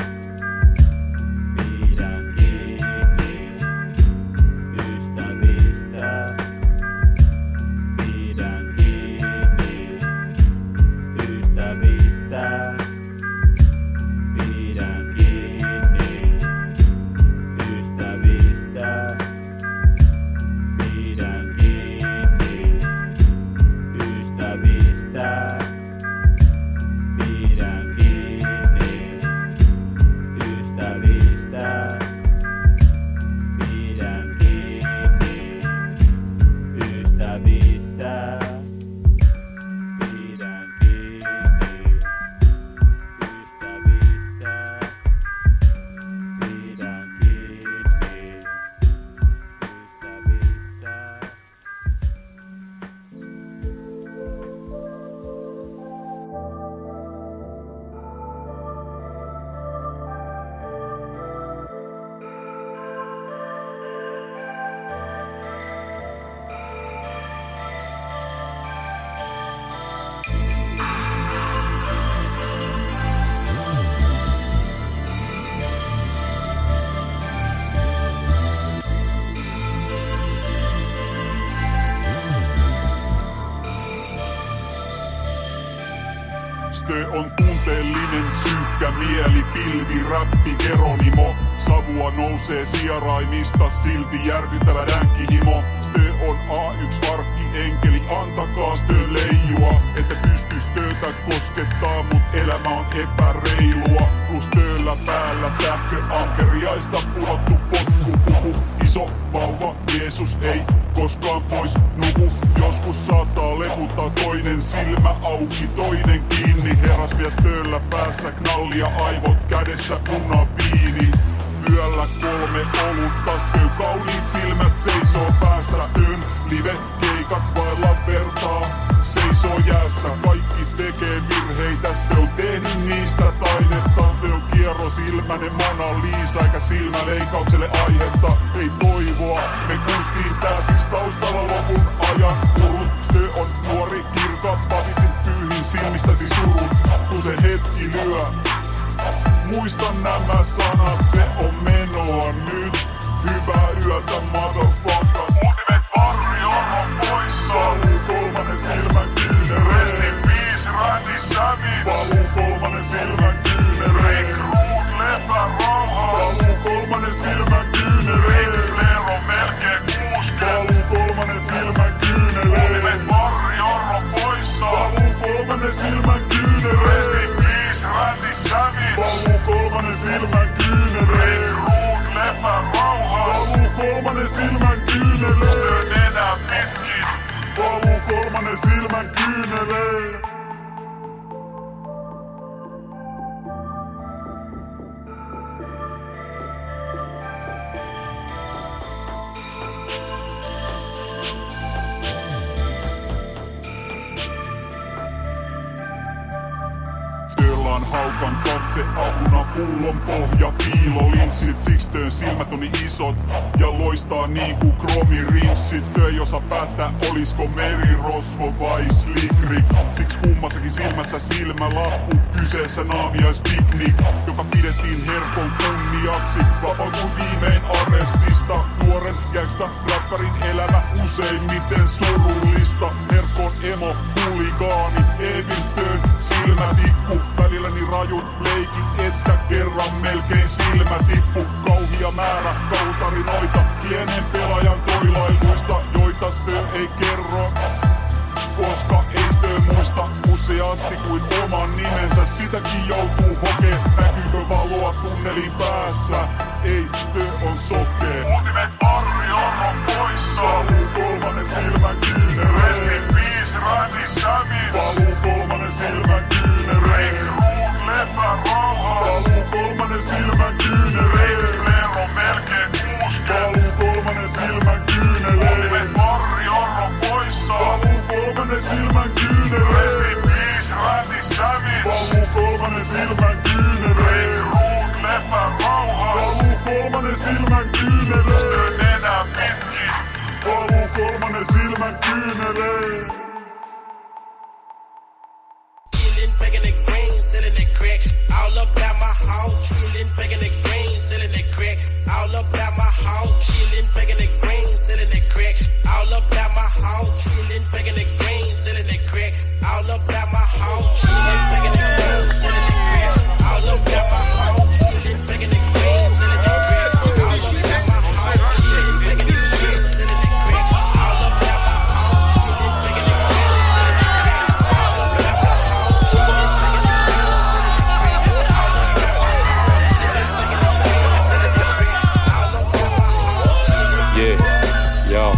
Stö on tunteellinen, synkkä mieli, pilvi, räppi, Geronimo. Savua nousee sijaraimista, silti järkyttävä ränkihimo. Stö on A1-arkki, enkeli, antakaa Stön leijua. Ette pysty Stötä koskettaa, mut elämä on epäreilua. Plus Stöllä päällä sähköankeriaista pudottu potkupuku. Iso vauva, Jeesus ei koskaan pois nuku. Joskus saattaa leputtaa toinen silmä auki, toinen kiinni. Herrasmies Stöllä päässä, knallia aivot kädessä, punaviini. Yöllä 3 olutta, Stön kauniit silmät seisoo päässä. Stön live-keikat vailla vertaa, seisoo jäässä. Kaikki tekee virheitä, Stö on tehnyt niistä taidetta. Stö on kierrosilmäinen Mona Lisa, eikä silmäleikkaukselle aihetta. Ei toivoa, me kustiin täsiksi taustalla lopun ajan kurut. Stö on nuori, kirka, pavisin pyyhin silmistäsi surut. Kun se hetki lyö, muista nämä sanat, se on menoa nyt. Hyvää yötä, motherfucker. Ultimate Warrior on poissa. Valuu kolmannen silmän kyynereen. Rest in peace, Randy Savage. Valuu kolmannen silmän kyynereen. Recruit, lepä rauha. Valuu kolmannen silmän kyynereen. Flair on melkein 60. Valuu kolmannen silmän kyynereen. Ultimate Warrior on poissa. Valuu kolmannen silmän kyynereen. Rest in peace, Randy Savage. Valuu kolmannen silmän kyynereen. Recruit, lepä rauha. Valuu kolmannen silmän kyynereen. Stön enää pitkin. Valuu kolmannen silmän kyynereen. Stöllään haukan katse apuna, pullon pohja, piilolinssit. Siks Stön silmät on niin isot ja loistaa niinku kromirinssit. Stö ei osaa päättää, olisko merirosvo vai slickrik. Siks kummassakin silmässä silmälappu, kyseessä naamiaispiknik, joka pidettiin herkon kunniaksi. Vapautui viimein arestista, nuoren gangsta räppärin elämä useimmiten surullista. Herkon emo, huligaani, Evil Stön silmätikku. välillä niin rajut leikit, että kerran melkein silmä tippu. Kauhia määrä kautarinoita, pienen pelaajan toilailuista, joita Stö ei kerro. Koska ei Stö muista useasti kuin oman nimensä, sitäkin joutuu hokee. Näkyykö valoa tunnelin päässä? Ei, Stö on sokee. Ultimate Arri on poissa. Valuu kolmannen silmän kyynäreen. Rest in peace, Randy Savage. Valuu kolmannen silmän kyynäreen. Ruut lepää rauhaa. Valuu kolmannen silmän kyynäreen. Flair on melkein 60. Valuu kolmannen silmän kyynäreen. Ultimate Arri on poissa. Valuu kolmannen silmän kyynäreen. Rest in peace, Randy Savage. Valuu kolmannen silmän kyynäreen. Ruut lepää rauhaa. Valuu kolmannen silmän kyynäreen. Nenä pitkin. Valuu kolmannen silmän kyynäreen. Killing, taking it green, selling it crack. All up at my house. Killing, taking it green, selling it crack. All up at my house. Killing, taking it green, selling it crack. All up at my house. Killing, taking it green, selling it crack. All up at my house. Killing, taking it green, selling it crack. All up at my house. Killing, taking it green, selling it crack. All up at my house. Killing, taking it green, selling it crack. All up at my house. Killing, taking it green, selling it crack. All up at my Yeah, yo.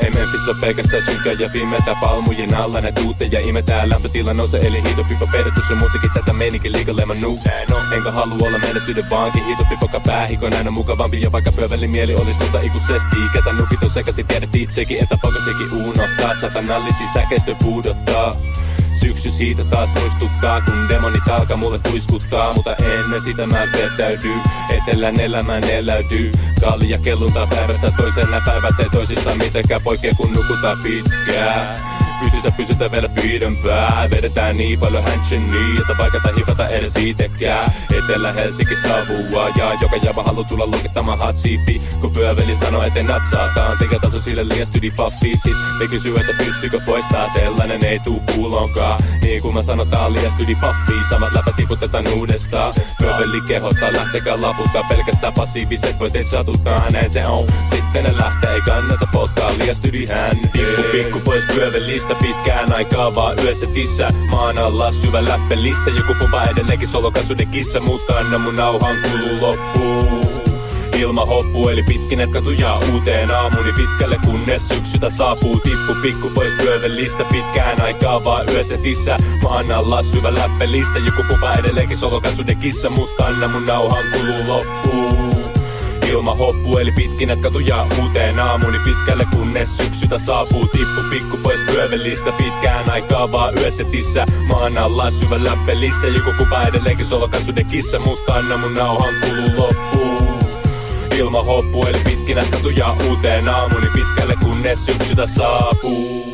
Ei Memphis oo pelkästään synkkä ja pimeätä palmujen alla. Näet tuutteja imetään, lämpötila nousee eli hiitopipa vedetus on muutenkin tätä meininkin liikalleman enkä halua olla menneisyyden vanki. Hiitopipokka päähiko näin on mukavampi ja vaikka pyövällin mieli olis musta ikuisesti. Kesän nukit on sekaisin, tiedät itsekin, että pakostikin unohtaa. Satanallisia säkeistö puudottaa. Syksy siitä taas muistuttaa, kun demonit alkaa mulle tuiskuttaa. Mutta ennen sitä mä vetäydyn, etelän elämään eläytyy. Kallia kelluntaa päivästä toiseen, nää päivät ei toisistaan mitenkään poikkea kun nukutaan pitkään. Pystyssä pysytään vielä pidempään. Vedetään niin paljon handshonia, että vaikka tai hifata edes itekään. Etelä Helsinki savua ja joka jävä halu tulla lokettamaan hatsiipi. Kun pyöveli sanoo eten natsaakaan, tekee taso sille liian stydipaffi. Sit me kysyy, että pystyykö poistaa sellainen ei tuu kuulonkaan. Niin kun mä sanotaan liian stydipaffi, samat läpät tiputetaan uudestaan. Pyöveli kehottaa, lähtekää laputtaa, pelkästään passiiviset voit et satuttaa. Näin se on, sitten ne lähtee, ei kannata polttaa liian stydihän. Pikku pois pyövelistä pitkään aikaa vaan yössä tissä. Maan alla syvä läppelissä, joku pupa edelleenkin solokasuuden kissa. Mutta anna mun nauhan kuluu loppuun. Ilma hoppuu eli pitkinet katuja uuteen aamuni pitkälle kunnes syksytä saapuu. Tippu pikku pois pyövelistä pitkään aikaa vaan yössä tissä. Maan alla syvä läppelissä, joku pupa edelleenkin solokasuuden kissa. Mutta anna mun nauhan kuluu loppuun. Ilma hoppuu eli pitkinet katuja uuteen aamuni pitkälle kunnes syksytä saapuu. Tippu pikku pois pyövelistä pitkään aikaa vaan yössä tissä. Maan alla syvä läppelissä, joku kupa edelleenkin solokasuuden kissa. Mutta anna mun nauhan kuluu loppuun. Ilma hoppuu eli pitkinet katuja uuteen aamuni pitkälle kunnes syksytä saapuu.